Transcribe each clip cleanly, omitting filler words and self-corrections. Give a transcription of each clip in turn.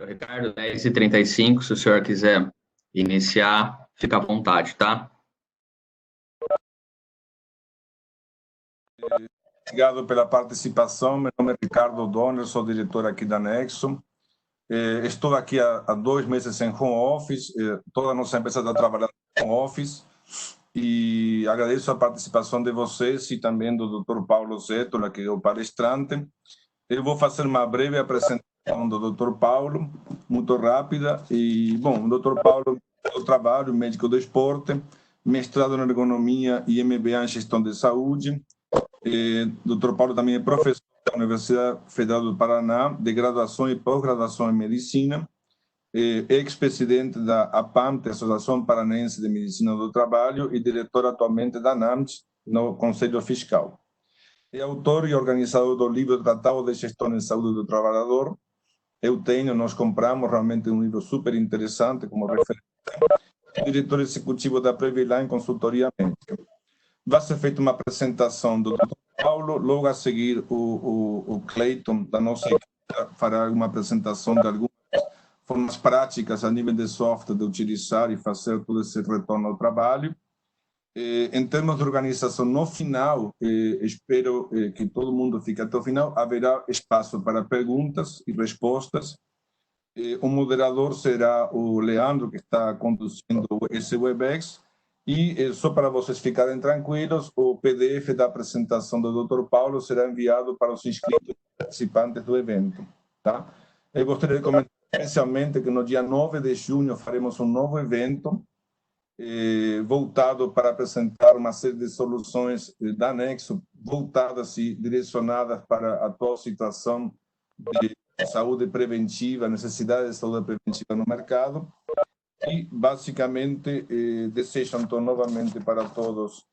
Ricardo, 10h35, se o senhor quiser iniciar, fica à vontade, tá? Obrigado pela participação. Meu nome é Ricardo Donner, sou diretor aqui da Nexo. Estou aqui há 2 meses em home office. Toda a nossa empresa está trabalhando em home office. E agradeço a participação de vocês e também do Dr. Paulo Zétola, que é o palestrante. Eu vou fazer uma breve apresentação do Dr. Paulo, muito rápida. E, bom, o Dr. Paulo, eu trabalho, médico do esporte, mestrado em ergonomia e MBA em gestão de saúde. Dr. Paulo também é professor da Universidade Federal do Paraná, de graduação e pós-graduação em medicina, ex-presidente da APAMT, Associação Paranaense de Medicina do Trabalho, e diretor atualmente da NAMT, no Conselho Fiscal. É autor e organizador do livro Tratado de Gestão em Saúde do Trabalhador. Nós compramos realmente um livro super interessante como referência. Diretor executivo da Previline Consultoria Médica. Vai ser feita uma apresentação do Dr. Paulo, logo a seguir o Cleiton, da nossa equipe, fará uma apresentação de algumas formas práticas a nível de software de utilizar e fazer todo esse retorno ao trabalho. Em termos de organização, no final, espero que todo mundo fique até o final, haverá espaço para perguntas e respostas. O moderador será o Leandro, que está conduzindo esse WebEx, e só para vocês ficarem tranquilos, o PDF da apresentação do Dr. Paulo será enviado para os inscritos e participantes do evento. Tá? Eu gostaria de comentar especialmente que no dia 9 de junho faremos um novo evento, voltado para apresentar uma série de soluções da Nexo, voltadas e direcionadas para a atual situação de saúde preventiva, necessidade de saúde preventiva no mercado. E, basicamente, desejo, então, novamente para todos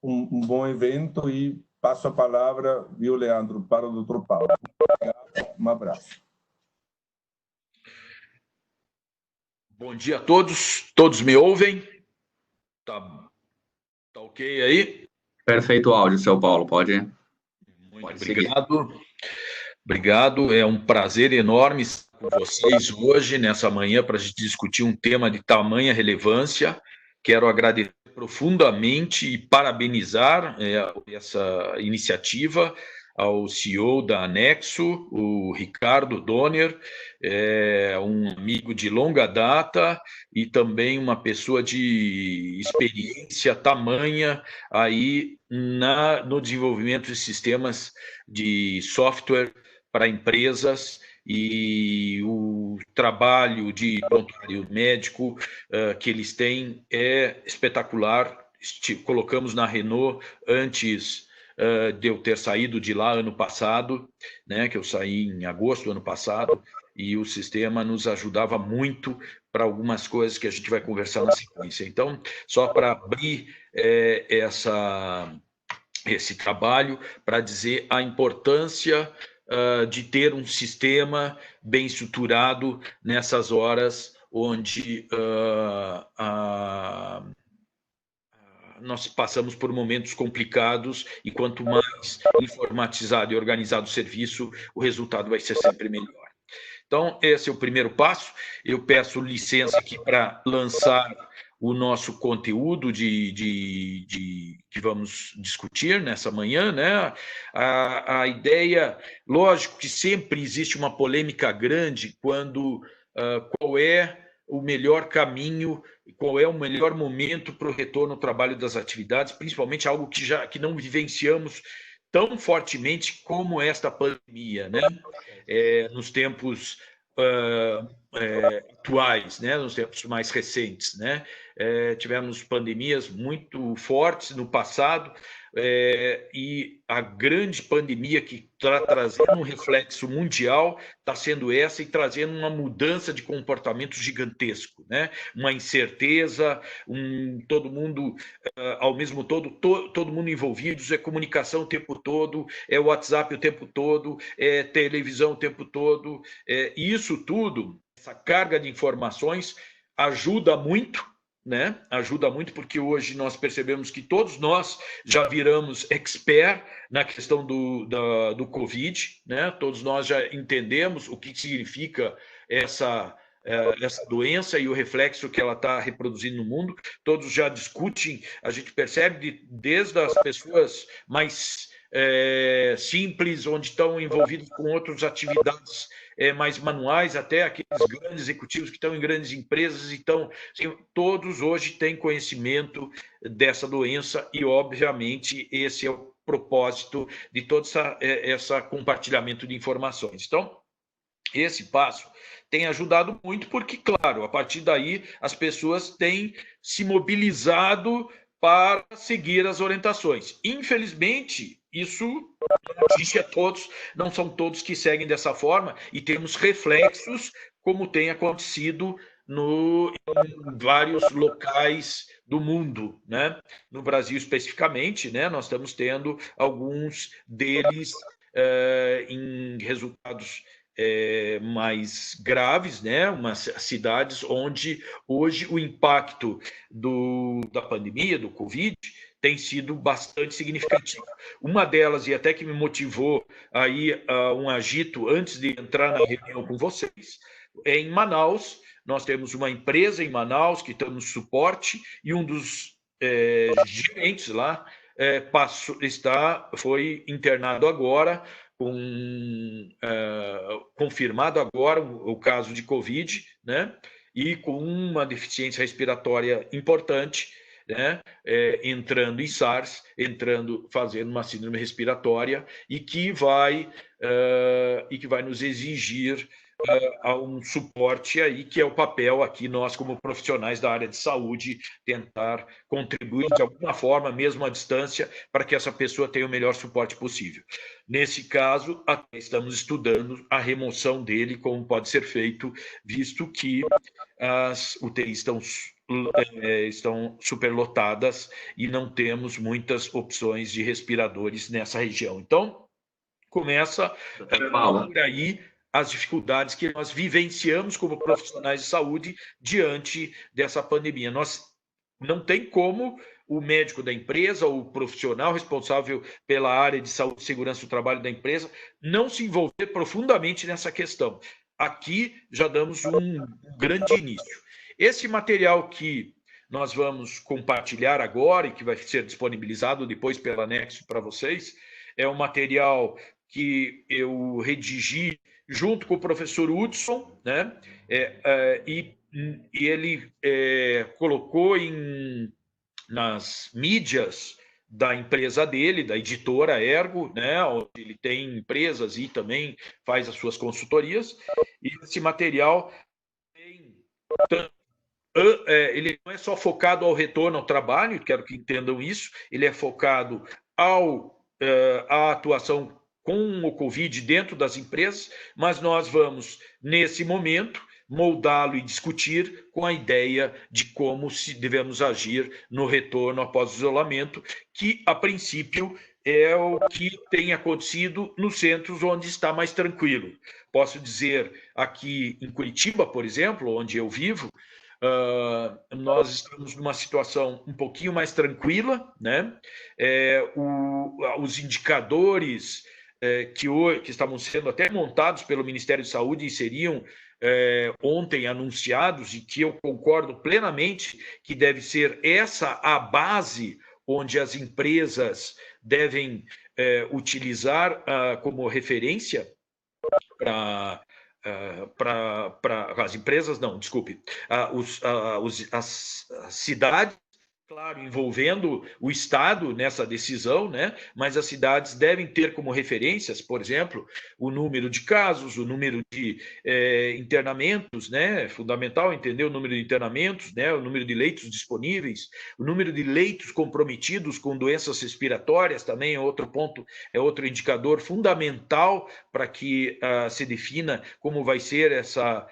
um bom evento e passo a palavra, viu, Leandro, para o Dr. Paulo. Obrigado, um abraço. Bom dia a todos. Todos me ouvem? Tá ok aí? Perfeito o áudio, seu Paulo, pode ir. Muito obrigado. Obrigado, é um prazer enorme estar com vocês hoje, nessa manhã, para a gente discutir um tema de tamanha relevância. Quero agradecer profundamente e parabenizar essa iniciativa ao CEO da Nexo, o Ricardo Donner, um amigo de longa data e também uma pessoa de experiência tamanha aí no desenvolvimento de sistemas de software para empresas, e o trabalho de prontuário médico que eles têm é espetacular. Colocamos na Renault antes de eu ter saído de lá ano passado, né, que eu saí em agosto do ano passado, e o sistema nos ajudava muito para algumas coisas que a gente vai conversar na sequência. Então, só para abrir esse trabalho, para dizer a importância de ter um sistema bem estruturado nessas horas onde nós passamos por momentos complicados, e quanto mais informatizado e organizado o serviço, o resultado vai ser sempre melhor. Então, esse é o primeiro passo. Eu peço licença aqui para lançar o nosso conteúdo que vamos discutir nessa manhã, né? A ideia, lógico que sempre existe uma polêmica grande quando qual é o melhor caminho, qual é o melhor momento para o retorno ao trabalho das atividades, principalmente algo que não vivenciamos tão fortemente como esta pandemia, né? Nos tempos atuais, né? Nos tempos mais recentes, né? Tivemos pandemias muito fortes no passado, e a grande pandemia que está trazendo um reflexo mundial está sendo essa, e trazendo uma mudança de comportamento gigantesco, né? Uma incerteza, todo mundo ao mesmo todo mundo envolvido, é comunicação o tempo todo, é WhatsApp o tempo todo, é televisão o tempo todo, e isso tudo, essa carga de informações ajuda muito, né? Ajuda muito, porque hoje nós percebemos que todos nós já viramos expert na questão do Covid, né? Todos nós já entendemos o que significa essa doença e o reflexo que ela está reproduzindo no mundo. Todos já discutem, a gente percebe desde as pessoas mais simples, onde estão envolvidos com outras atividades mais manuais, até aqueles grandes executivos que estão em grandes empresas. Então, assim, todos hoje têm conhecimento dessa doença e, obviamente, esse é o propósito de todo esse compartilhamento de informações. Então, esse passo tem ajudado muito, porque, claro, a partir daí as pessoas têm se mobilizado para seguir as orientações. Infelizmente, isso não atinge a todos, não são todos que seguem dessa forma, e temos reflexos, como tem acontecido em vários locais do mundo, né? No Brasil especificamente, né? Nós estamos tendo alguns deles em resultados mais graves, né? Umas cidades onde hoje o impacto da pandemia, do Covid, tem sido bastante significativo. Uma delas, e até que me motivou aí um agito antes de entrar na reunião com vocês, é em Manaus. Nós temos uma empresa em Manaus que está no suporte, e um dos gerentes lá foi internado agora, confirmado agora o caso de Covid, né? E com uma deficiência respiratória importante, né? Entrando em SARS, fazendo uma síndrome respiratória, e que vai nos exigir um suporte aí, que é o papel aqui nós, como profissionais da área de saúde, tentar contribuir de alguma forma, mesmo à distância, para que essa pessoa tenha o melhor suporte possível. Nesse caso, até estamos estudando a remoção dele, como pode ser feito, visto que as UTIs estão superlotadas e não temos muitas opções de respiradores nessa região. Então, começa por aí as dificuldades que nós vivenciamos como profissionais de saúde diante dessa pandemia. Nós não tem como o médico da empresa, ou o profissional responsável pela área de saúde e segurança do trabalho da empresa, não se envolver profundamente nessa questão. Aqui já damos um grande início. Esse material que nós vamos compartilhar agora e que vai ser disponibilizado depois pela Nexo para vocês, é um material que eu redigi junto com o professor Hudson, né? E ele colocou nas mídias da empresa dele, da editora Ergo, né? Onde ele tem empresas e também faz as suas consultorias. E esse material ele não é só focado ao retorno ao trabalho, quero que entendam isso, ele é focado à atuação com o Covid dentro das empresas, mas nós vamos, nesse momento, moldá-lo e discutir com a ideia de como devemos agir no retorno após o isolamento, que, a princípio, é o que tem acontecido nos centros onde está mais tranquilo. Posso dizer, aqui em Curitiba, por exemplo, onde eu vivo, nós estamos numa situação um pouquinho mais tranquila, né? Os indicadores que estavam sendo até montados pelo Ministério da Saúde e seriam ontem anunciados, e que eu concordo plenamente que deve ser essa a base onde as empresas devem utilizar como referência para as empresas, não, desculpe, as cidades, claro, envolvendo o Estado nessa decisão, né? Mas as cidades devem ter como referências, por exemplo, o número de casos, o número de internamentos, né? É fundamental entender o número de internamentos, né? O número de leitos disponíveis, o número de leitos comprometidos com doenças respiratórias também é outro ponto, é outro indicador fundamental para que se defina como vai ser essa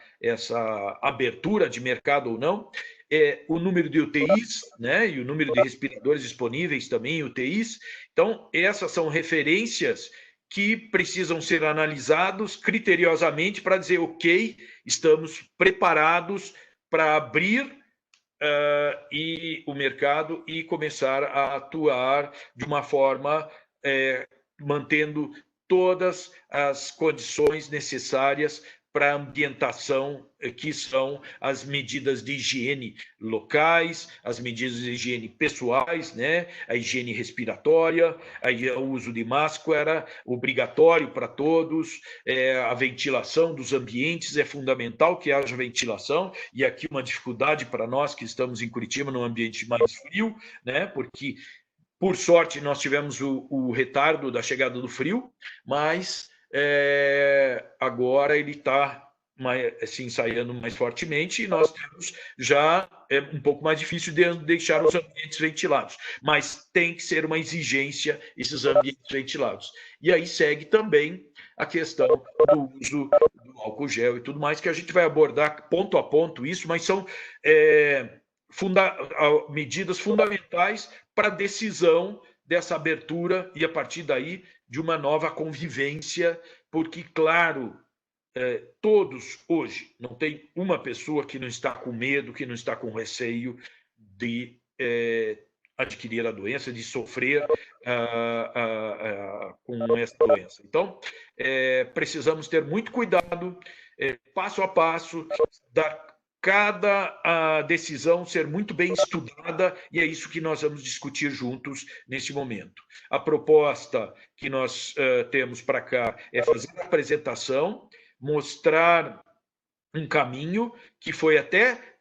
abertura de mercado ou não. O número de UTIs, né, e o número de respiradores disponíveis também em UTIs. Então, essas são referências que precisam ser analisados criteriosamente para dizer, ok, estamos preparados para abrir e o mercado e começar a atuar de uma forma mantendo todas as condições necessárias para a ambientação, que são as medidas de higiene locais, as medidas de higiene pessoais, né? A higiene respiratória, o uso de máscara obrigatório para todos, a ventilação dos ambientes, é fundamental que haja ventilação, e aqui uma dificuldade para nós que estamos em Curitiba, num ambiente mais frio, né? Porque, por sorte, nós tivemos o retardo da chegada do frio, mas agora ele está se ensaiando mais fortemente, e nós temos já um pouco mais difícil de deixar os ambientes ventilados, mas tem que ser uma exigência esses ambientes ventilados. E aí segue também a questão do uso do álcool gel e tudo mais, que a gente vai abordar ponto a ponto isso, mas são medidas fundamentais para a decisão dessa abertura e, a partir daí, de uma nova convivência, porque, claro, todos hoje, não tem uma pessoa que não está com medo, que não está com receio de adquirir a doença, de sofrer com essa doença. Então, precisamos ter muito cuidado, passo a passo, cada decisão ser muito bem estudada, e é isso que nós vamos discutir juntos nesse momento. A proposta que nós temos para cá é fazer a apresentação, mostrar um caminho que foi até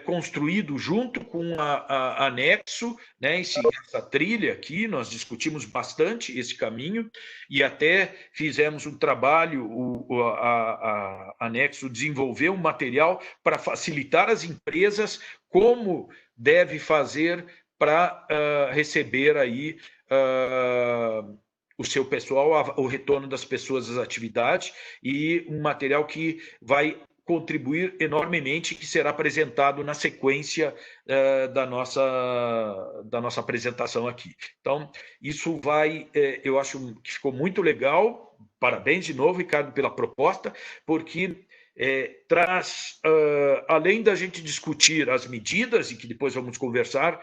construído junto com a Anexo, né? Essa trilha aqui, nós discutimos bastante esse caminho e até fizemos um trabalho, a Anexo desenvolveu um material para facilitar as empresas como deve fazer para receber aí o seu pessoal, o retorno das pessoas às atividades, e um material que vai contribuir enormemente, que será apresentado na sequência da nossa apresentação aqui. Então, isso vai, eu acho que ficou muito legal. Parabéns de novo, Ricardo, pela proposta, porque traz, além da gente discutir as medidas, e que depois vamos conversar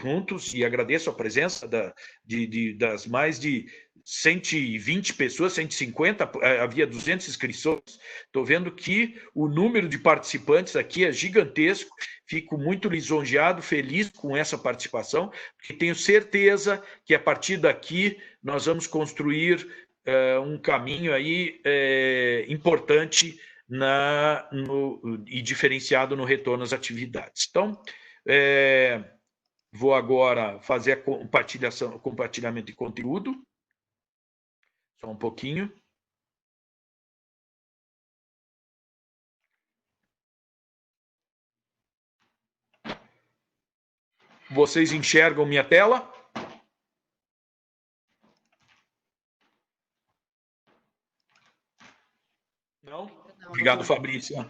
juntos, e agradeço a presença das mais de 120 pessoas, 150, havia 200 inscrições. Estou vendo que o número de participantes aqui é gigantesco. Fico muito lisonjeado, feliz com essa participação, porque tenho certeza que a partir daqui nós vamos construir um caminho aí importante e diferenciado no retorno às atividades. Então, vou agora fazer a compartilhamento de conteúdo. Só um pouquinho. Vocês enxergam minha tela? Não? Obrigado, Fabrícia.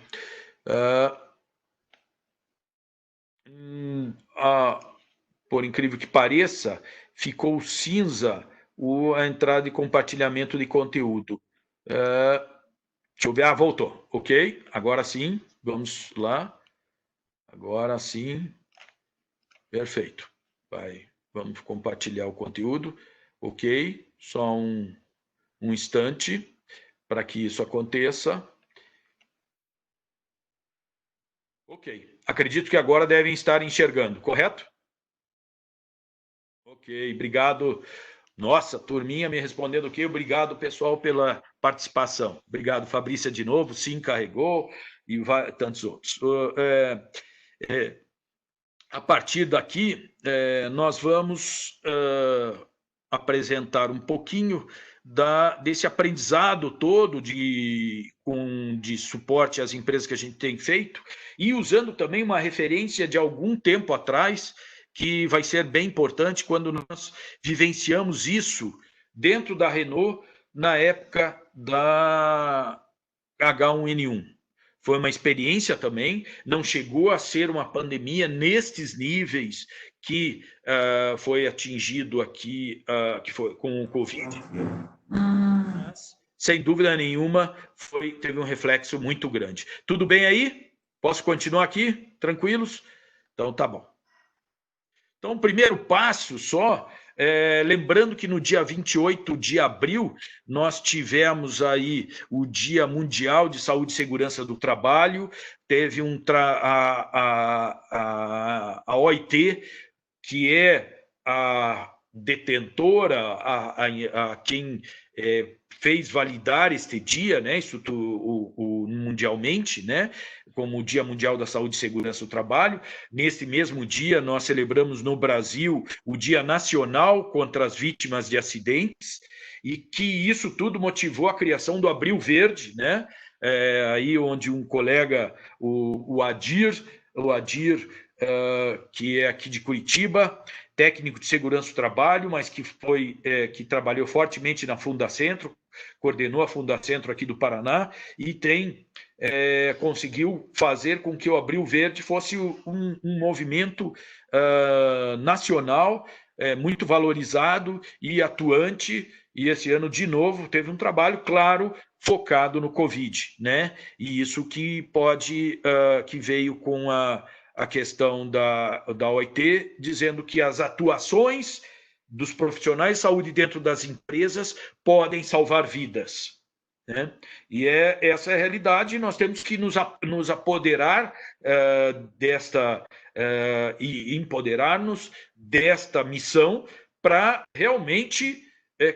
Por incrível que pareça, ficou cinza a entrada de compartilhamento de conteúdo. Deixa eu ver. Voltou. Ok. Agora sim. Vamos lá. Agora sim. Perfeito. Vamos compartilhar o conteúdo. Ok. Só um instante para que isso aconteça. Ok. Acredito que agora devem estar enxergando, correto? Ok. Obrigado. Nossa, turminha me respondendo ok. Obrigado, pessoal, pela participação. Obrigado, Fabrícia, de novo. Sim, carregou, e tantos outros. A partir daqui, nós vamos apresentar um pouquinho desse aprendizado todo de suporte às empresas que a gente tem feito, e usando também uma referência de algum tempo atrás, que vai ser bem importante quando nós vivenciamos isso dentro da Renault na época da H1N1. Foi uma experiência também, não chegou a ser uma pandemia nestes níveis que foi atingido aqui, que foi com o Covid. Mas, sem dúvida nenhuma, teve um reflexo muito grande. Tudo bem aí? Posso continuar aqui? Tranquilos? Então, tá bom. Então, o primeiro passo só, lembrando que no dia 28 de abril, nós tivemos aí o Dia Mundial de Saúde e Segurança do Trabalho, teve a OIT, que é a detentora, a quem fez validar este dia, né, isso mundialmente, né, como o Dia Mundial da Saúde e Segurança do Trabalho. Neste mesmo dia, nós celebramos no Brasil o Dia Nacional contra as Vítimas de Acidentes, e que isso tudo motivou a criação do Abril Verde, né, aí onde um colega, o Adir, que é aqui de Curitiba, técnico de segurança do trabalho, mas que trabalhou fortemente na Fundacentro, coordenou a Fundacentro aqui do Paraná e conseguiu fazer com que o Abril Verde fosse um movimento nacional, muito valorizado e atuante, e esse ano, de novo, teve um trabalho, claro, focado no Covid, né? E isso que que veio com a questão da OIT, dizendo que as atuações dos profissionais de saúde dentro das empresas podem salvar vidas, né? E essa é a realidade, nós temos que nos apoderar e empoderar-nos desta missão para realmente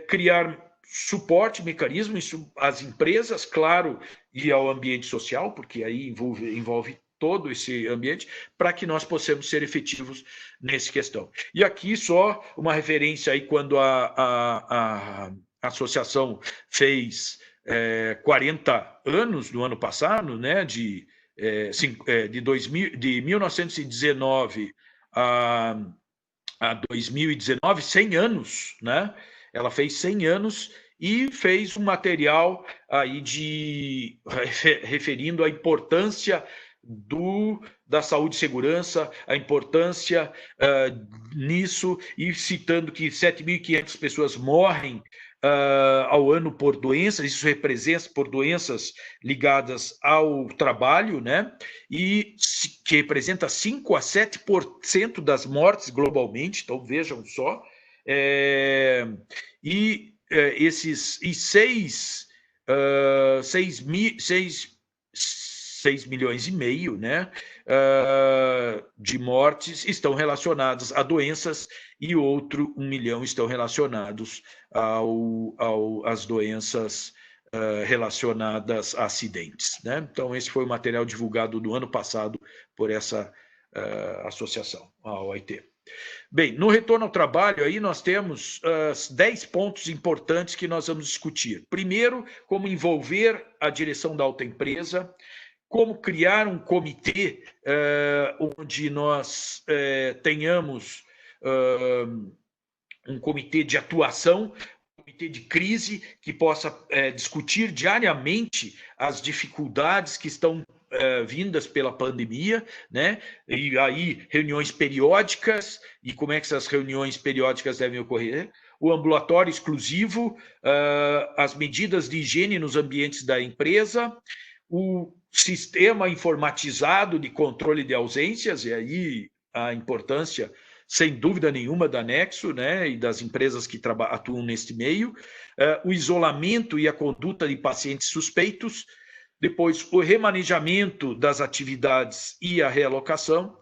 criar suporte, mecanismo, às empresas, claro, e ao ambiente social, porque aí envolve todo esse ambiente, para que nós possamos ser efetivos nessa questão. E aqui só uma referência aí, quando a associação fez 40 anos no ano passado, né, de 1919 a 2019, 100 anos, né? Ela fez 100 anos e fez um material aí referindo a importância da saúde e segurança, a importância nisso, e citando que 7.500 pessoas morrem ao ano por doenças, isso representa por doenças ligadas ao trabalho, né? E que representa 5 a 7% das mortes globalmente, então vejam só, seis milhões e meio, né, de mortes estão relacionadas a doenças, e outro 1 milhão estão relacionados às doenças relacionadas a acidentes, né? Então, esse foi o material divulgado no ano passado por essa associação, a OIT. Bem, no retorno ao trabalho, aí nós temos 10 pontos importantes que nós vamos discutir. Primeiro, como envolver a direção da alta empresa, como criar um comitê onde nós tenhamos um comitê de atuação, um comitê de crise, que possa discutir diariamente as dificuldades que estão vindas pela pandemia, né? E aí reuniões periódicas, e como é que essas reuniões periódicas devem ocorrer, o ambulatório exclusivo, as medidas de higiene nos ambientes da empresa, o sistema informatizado de controle de ausências, e aí a importância, sem dúvida nenhuma, da Nexo, né, e das empresas que atuam neste meio, o isolamento e a conduta de pacientes suspeitos, depois o remanejamento das atividades e a realocação,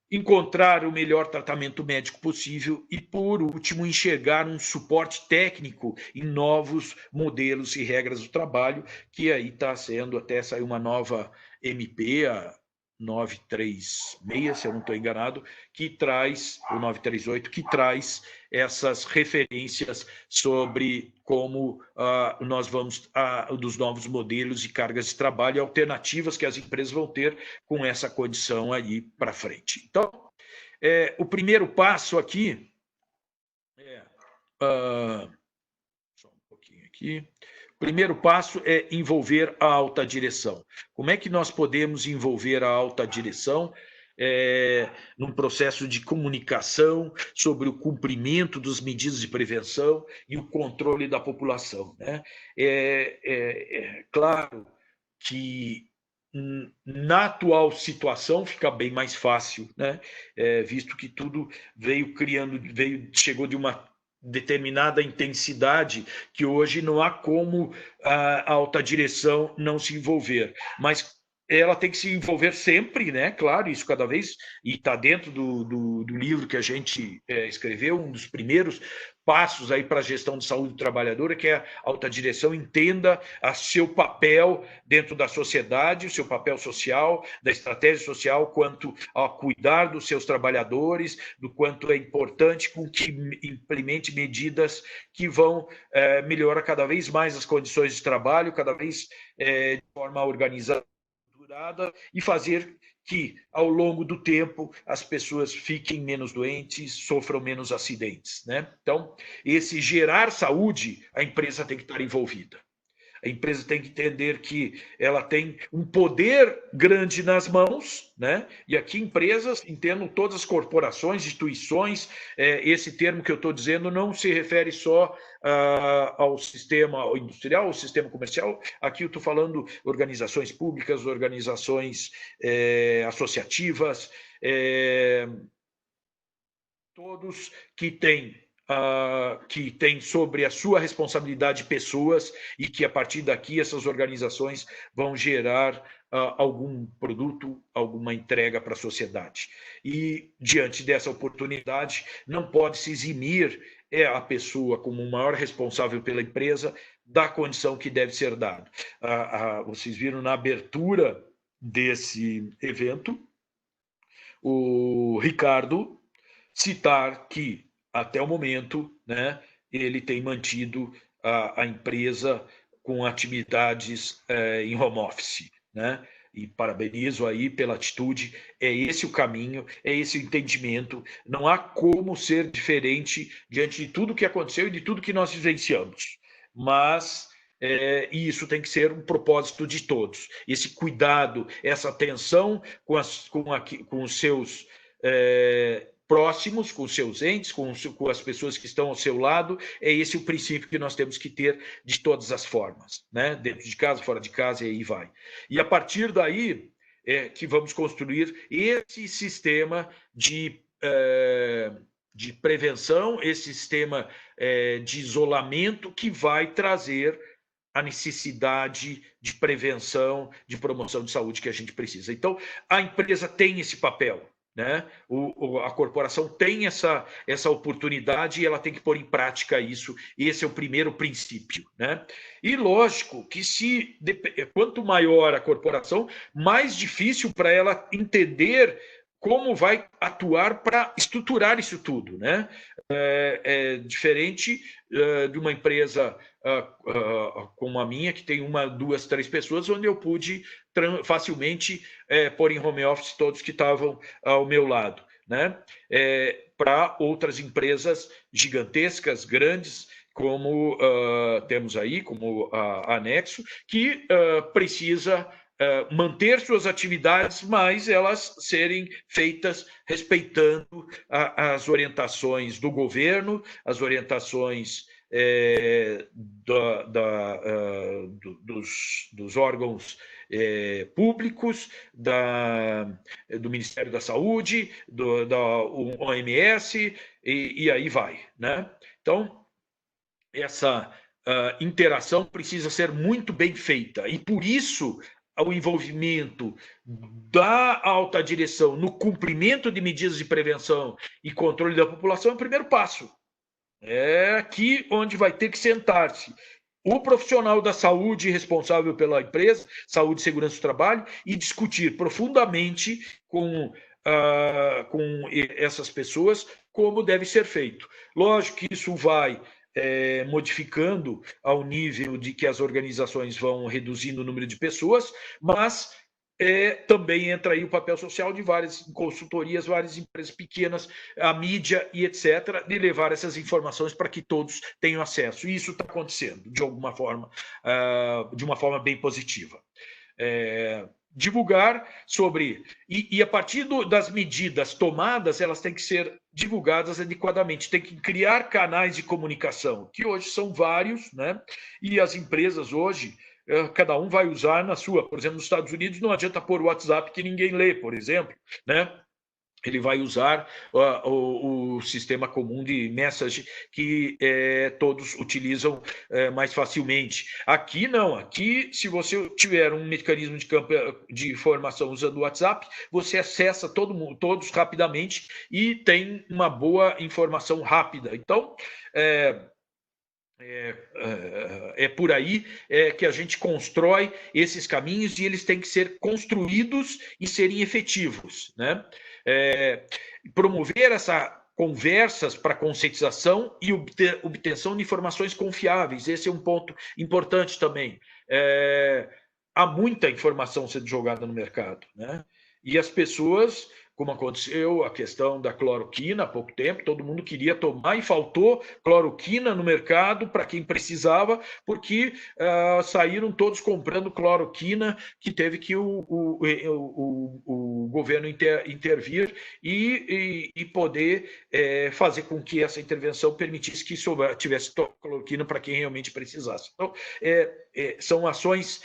encontrar o melhor tratamento médico possível e, por último, enxergar um suporte técnico em novos modelos e regras do trabalho, que aí está sendo, até saiu uma nova MP, a 936, se eu não estou enganado, que traz, o 938, que traz essas referências sobre como nós vamos, dos novos modelos e cargas de trabalho e alternativas que as empresas vão ter com essa condição aí para frente. Então, o primeiro passo aqui só um pouquinho aqui. O primeiro passo é envolver a alta direção. Como é que nós podemos envolver a alta direção num processo de comunicação sobre o cumprimento das medidas de prevenção e o controle da população, né? Claro que na atual situação fica bem mais fácil, né? Visto que tudo chegou de uma determinada intensidade que hoje não há como a alta direção não se envolver, mas ela tem que se envolver sempre, né? Claro, isso cada vez, e está dentro do livro que a gente escreveu, um dos primeiros passos aí para a gestão de saúde trabalhadora, que é a alta direção entenda seu papel dentro da sociedade, o seu papel social, da estratégia social, quanto a cuidar dos seus trabalhadores, do quanto é importante com que implemente medidas que vão melhorar cada vez mais as condições de trabalho, cada vez de forma organizada e fazer que, ao longo do tempo, as pessoas fiquem menos doentes, sofram menos acidentes, né? Então, esse gerar saúde, a empresa tem que estar envolvida. A empresa tem que entender que ela tem um poder grande nas mãos, né? E aqui empresas, entendam todas as corporações, instituições, esse termo que eu estou dizendo não se refere só ao sistema industrial, ao sistema comercial. Aqui eu estou falando organizações públicas, organizações associativas, todos que tem sobre a sua responsabilidade pessoas e que, a partir daqui, essas organizações vão gerar algum produto, alguma entrega para a sociedade. E, diante dessa oportunidade, não pode se eximir a pessoa, como o maior responsável pela empresa, da condição que deve ser dada. Vocês viram na abertura desse evento, o Ricardo citar que, até o momento, né, ele tem mantido a empresa com atividades em home office, né? E parabenizo aí pela atitude. É esse o caminho, é esse o entendimento. Não há como ser diferente diante de tudo que aconteceu e de tudo que nós vivenciamos. Mas isso tem que ser um propósito de todos. Esse cuidado, essa atenção com os seus próximos, com seus entes, com as pessoas que estão ao seu lado, é esse o princípio que nós temos que ter de todas as formas, né? Dentro de casa, fora de casa, e aí vai. E a partir daí que vamos construir esse sistema de prevenção, esse sistema de isolamento que vai trazer a necessidade de prevenção, de promoção de saúde que a gente precisa. Então, a empresa tem esse papel, né? A corporação tem essa oportunidade e ela tem que pôr em prática isso. Esse é o primeiro princípio, né? E lógico que quanto maior a corporação, mais difícil para ela entender como vai atuar para estruturar isso tudo, né? É diferente de uma empresa como a minha, que tem 1, 2, 3 pessoas, onde eu pude facilmente pôr em home office todos que estavam ao meu lado, né? Para outras empresas gigantescas, grandes, como temos aí, como a Anexo, que precisa manter suas atividades, mas elas serem feitas respeitando as orientações do governo, as orientações dos órgãos públicos, do Ministério da Saúde, da OMS, e aí vai, né? Então, essa interação precisa ser muito bem feita, e por isso o envolvimento da alta direção no cumprimento de medidas de prevenção e controle da população é o primeiro passo. É aqui onde vai ter que sentar-se o profissional da saúde responsável pela empresa, saúde e segurança do trabalho, e discutir profundamente com essas pessoas como deve ser feito. Lógico que isso vai modificando ao nível de que as organizações vão reduzindo o número de pessoas, mas também entra aí o papel social de várias consultorias, várias empresas pequenas, a mídia e etc., de levar essas informações para que todos tenham acesso. E isso está acontecendo, de alguma forma, de uma forma bem positiva. Divulgar sobre... E a partir das medidas tomadas, elas têm que ser divulgadas adequadamente. Tem que criar canais de comunicação, que hoje são vários, né? E as empresas hoje cada um vai usar na sua. Por exemplo, nos Estados Unidos não adianta pôr o WhatsApp que ninguém lê, por exemplo, né? Ele vai usar o sistema comum de message que todos utilizam mais facilmente. Aqui não, aqui se você tiver um mecanismo de informação usando o WhatsApp, você acessa todos rapidamente e tem uma boa informação rápida. Então, é por aí que a gente constrói esses caminhos e eles têm que ser construídos e serem efetivos, né? Promover essas conversas para conscientização e obtenção de informações confiáveis. Esse é um ponto importante também. Há muita informação sendo jogada no mercado, né? E as pessoas, como aconteceu a questão da cloroquina há pouco tempo, todo mundo queria tomar e faltou cloroquina no mercado para quem precisava, porque saíram todos comprando cloroquina, que teve que o governo intervir e poder fazer com que essa intervenção permitisse que tivesse cloroquina para quem realmente precisasse. Então, são ações,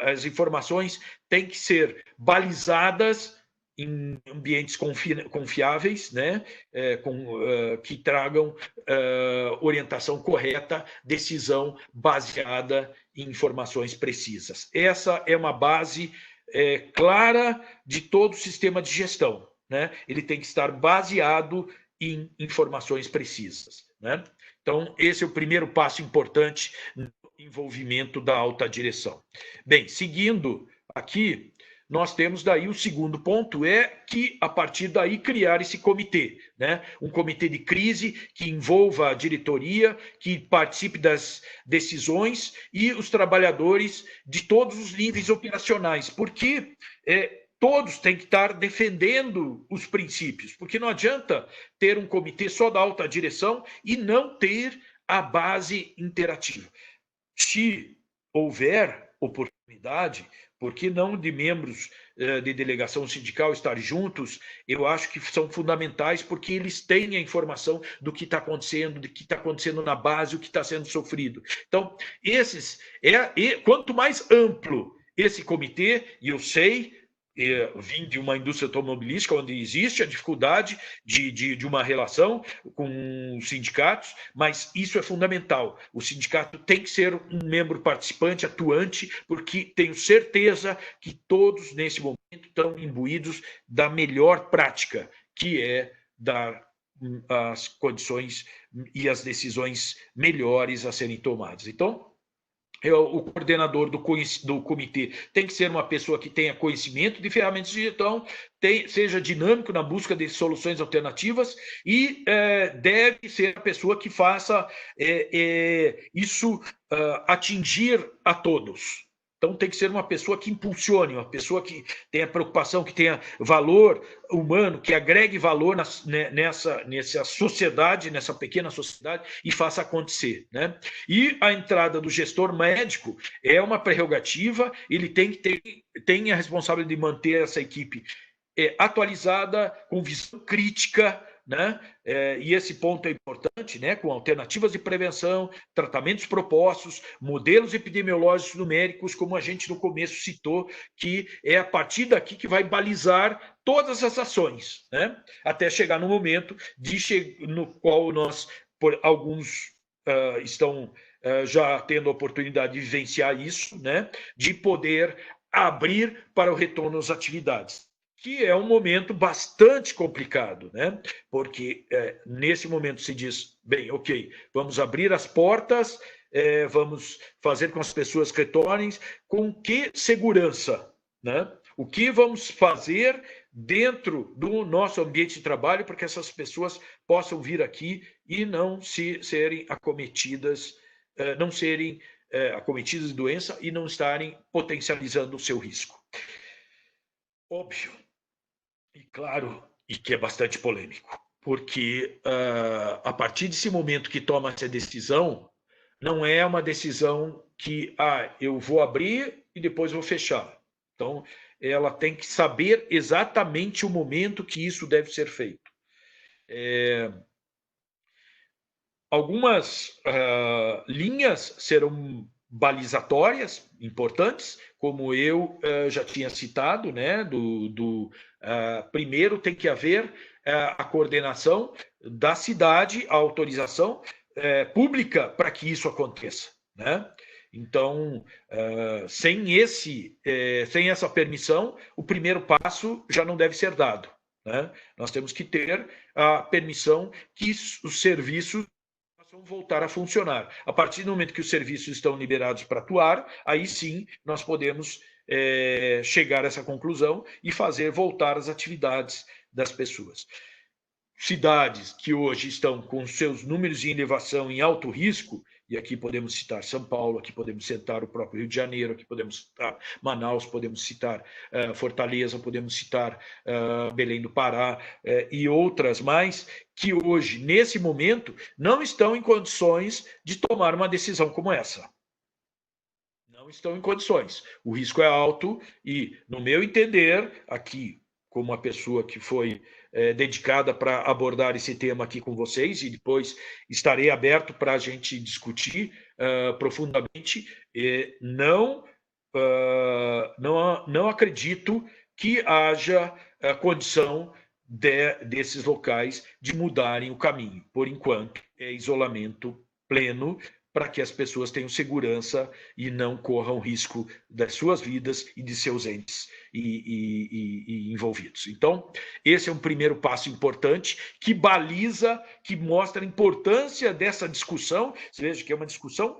as informações têm que ser balizadas em ambientes confiáveis, né, que tragam orientação correta, decisão baseada em informações precisas. Essa é uma base clara de todo o sistema de gestão, né? Ele tem que estar baseado em informações precisas, né? Então, esse é o primeiro passo importante no envolvimento da alta direção. Bem, seguindo aqui, nós temos daí o segundo ponto, que a partir daí criar esse comitê, né? Um comitê de crise que envolva a diretoria, que participe das decisões e os trabalhadores de todos os níveis operacionais, porque todos têm que estar defendendo os princípios, porque não adianta ter um comitê só da alta direção e não ter a base interativa. Se houver oportunidade, por que não de membros de delegação sindical estar juntos? Eu acho que são fundamentais, porque eles têm a informação do que está acontecendo, do que está acontecendo na base, o que está sendo sofrido. Então, quanto mais amplo esse comitê, e eu sei, vim de uma indústria automobilística onde existe a dificuldade de uma relação com os sindicatos, mas isso é fundamental. O sindicato tem que ser um membro participante, atuante, porque tenho certeza que todos, nesse momento, estão imbuídos da melhor prática, que é dar as condições e as decisões melhores a serem tomadas. Então, o coordenador do comitê tem que ser uma pessoa que tenha conhecimento de ferramentas de gestão, seja dinâmico na busca de soluções alternativas e deve ser a pessoa que faça isso atingir a todos. Então, tem que ser uma pessoa que impulsione, uma pessoa que tenha preocupação, que tenha valor humano, que agregue valor nessa sociedade, nessa pequena sociedade, e faça acontecer, né? E a entrada do gestor médico é uma prerrogativa, ele tem a responsabilidade de manter essa equipe atualizada, com visão crítica, né? E esse ponto é importante, né? Com alternativas de prevenção, tratamentos propostos, modelos epidemiológicos numéricos, como a gente no começo citou, que é a partir daqui que vai balizar todas as ações, né? Até chegar no momento no qual alguns estão já tendo a oportunidade de vivenciar isso, né? De poder abrir para o retorno às atividades, que é um momento bastante complicado, né? Porque nesse momento se diz, bem, ok, vamos abrir as portas, vamos fazer com que as pessoas retornem, com que segurança, né? O que vamos fazer dentro do nosso ambiente de trabalho para que essas pessoas possam vir aqui e não serem acometidas, acometidas de doença e não estarem potencializando o seu risco. Óbvio, e claro, e que é bastante polêmico, porque a partir desse momento que toma essa decisão, não é uma decisão que eu vou abrir e depois vou fechar. Então, ela tem que saber exatamente o momento que isso deve ser feito. Algumas linhas serão balizatórias importantes, como eu já tinha citado, né? Primeiro tem que haver a coordenação da cidade, a autorização pública para que isso aconteça, né? Então, sem essa permissão, o primeiro passo já não deve ser dado, né? Nós temos que ter a permissão que os serviços possam voltar a funcionar. A partir do momento que os serviços estão liberados para atuar, aí sim nós podemos chegar a essa conclusão e fazer voltar as atividades das pessoas. Cidades que hoje estão com seus números de elevação em alto risco, e aqui podemos citar São Paulo, aqui podemos citar o próprio Rio de Janeiro, aqui podemos citar Manaus, podemos citar Fortaleza, podemos citar Belém do Pará e outras mais, que hoje, nesse momento, não estão em condições de tomar uma decisão como essa. Não estão em condições. O risco é alto e, no meu entender, aqui, como uma pessoa que foi dedicada para abordar esse tema aqui com vocês, e depois estarei aberto para a gente discutir profundamente. Não acredito que haja condição desses locais de mudarem o caminho. Por enquanto, é isolamento pleno, para que as pessoas tenham segurança e não corram risco das suas vidas e de seus entes e envolvidos. Então, esse é um primeiro passo importante que baliza, que mostra a importância dessa discussão. Você veja que é uma discussão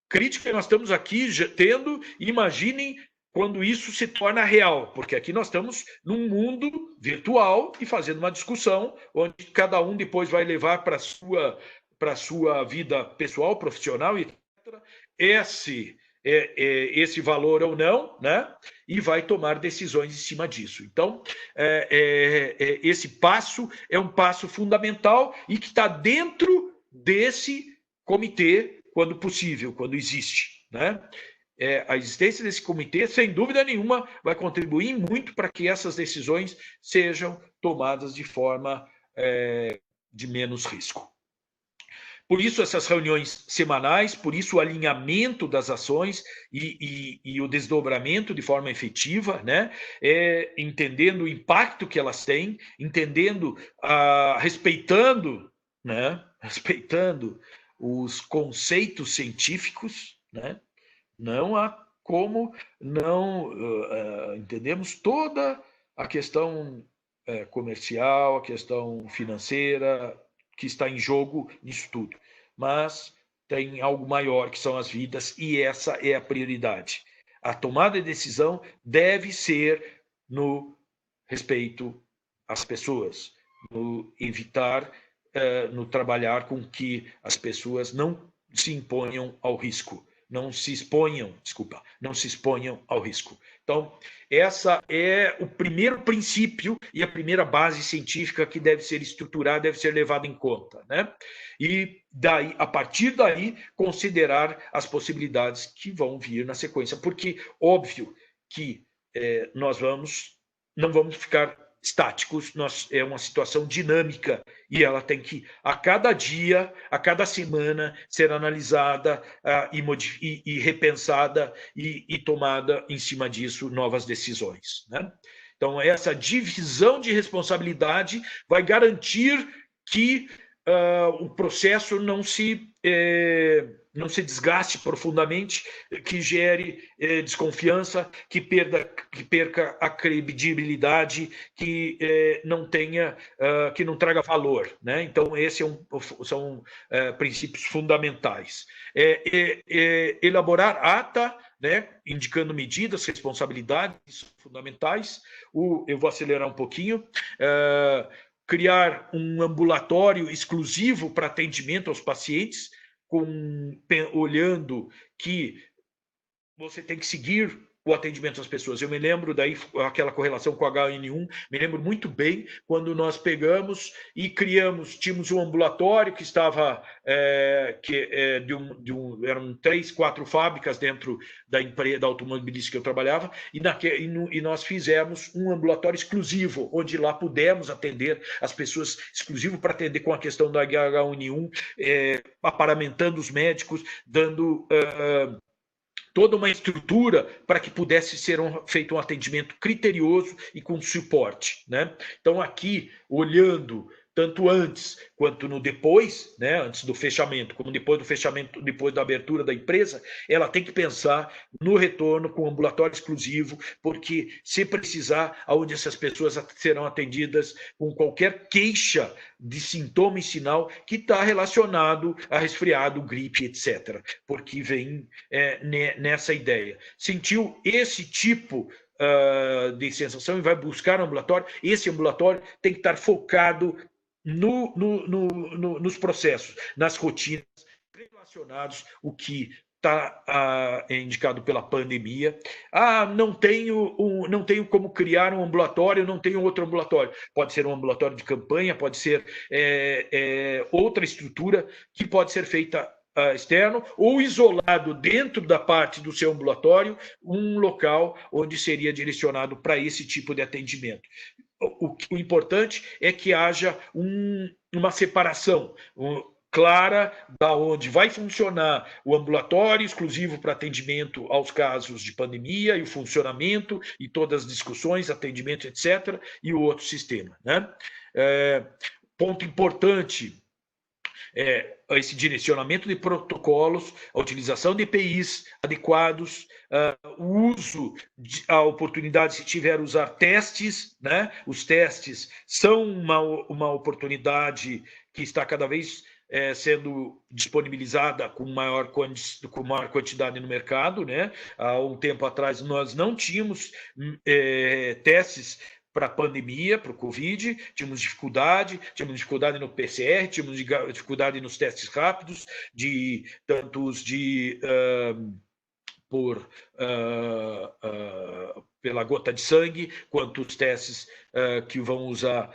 crítica que nós estamos aqui tendo, e imaginem quando isso se torna real, porque aqui nós estamos num mundo virtual e fazendo uma discussão onde cada um depois vai levar para a sua vida pessoal, profissional, etc., esse valor ou não, né? E vai tomar decisões em cima disso. Então, esse passo é um passo fundamental e que está dentro desse comitê, quando possível, quando existe, né? A existência desse comitê, sem dúvida nenhuma, vai contribuir muito para que essas decisões sejam tomadas de forma de menos risco. Por isso, essas reuniões semanais, por isso o alinhamento das ações e o desdobramento de forma efetiva, né? Entendendo o impacto que elas têm, entendendo, respeitando, né? Respeitando os conceitos científicos, né? Não há como não entendemos toda a questão comercial, a questão financeira, que está em jogo nisso tudo. Mas tem algo maior, que são as vidas, e essa é a prioridade. A tomada de decisão deve ser no respeito às pessoas, no evitar, no trabalhar com que as pessoas não se imponham ao risco, não se exponham ao risco. Então, essa é o primeiro princípio e a primeira base científica que deve ser estruturada, deve ser levada em conta, né? E daí, a partir daí, considerar as possibilidades que vão vir na sequência, porque óbvio que nós não vamos ficar estáticos, é uma situação dinâmica e ela tem que, a cada dia, a cada semana, ser analisada e repensada e tomada em cima disso novas decisões, né? Então, essa divisão de responsabilidade vai garantir que o processo não se desgaste profundamente, que gere desconfiança, que perca a credibilidade, que não traga valor, né? Então, esses são princípios fundamentais. Elaborar ata, né, indicando medidas, responsabilidades fundamentais. Eu vou acelerar um pouquinho. Criar um ambulatório exclusivo para atendimento aos pacientes, olhando que você tem que seguir o atendimento às pessoas. Eu me lembro daí, aquela correlação com o H1N1, me lembro muito bem quando nós pegamos e tínhamos um ambulatório que estava, eram 3, 4 fábricas dentro da empresa, da automobilística que eu trabalhava, e nós fizemos um ambulatório exclusivo, onde lá pudemos atender as pessoas, exclusivo para atender com a questão do H1N1, aparamentando os médicos, dando toda uma estrutura para que pudesse ser feito um atendimento criterioso e com suporte, né? Então, aqui, olhando tanto antes quanto no depois, né, antes do fechamento, como depois do fechamento, depois da abertura da empresa, ela tem que pensar no retorno com ambulatório exclusivo, porque se precisar, aonde essas pessoas serão atendidas com qualquer queixa de sintoma e sinal que está relacionado a resfriado, gripe, etc., porque vem nessa ideia. Sentiu esse tipo de sensação e vai buscar um ambulatório, esse ambulatório tem que estar focado nos processos, nas rotinas relacionados o que está indicado pela pandemia. Não tenho como criar um ambulatório, não tenho outro ambulatório. Pode ser um ambulatório de campanha, pode ser outra estrutura que pode ser feita externo ou isolado dentro da parte do seu ambulatório, um local onde seria direcionado para esse tipo de atendimento. O importante é que haja uma separação clara da onde vai funcionar o ambulatório exclusivo para atendimento aos casos de pandemia e o funcionamento e todas as discussões, atendimento, etc., e o outro sistema, né? Ponto importante esse direcionamento de protocolos, a utilização de EPIs adequados, o uso, a oportunidade, se tiver, usar testes, né? Os testes são uma oportunidade que está cada vez sendo disponibilizada com maior quantidade no mercado, né? Há um tempo atrás nós não tínhamos testes para a pandemia, para o Covid, tínhamos dificuldade no PCR, tínhamos dificuldade nos testes rápidos, pela gota de sangue, quanto os testes que vão usar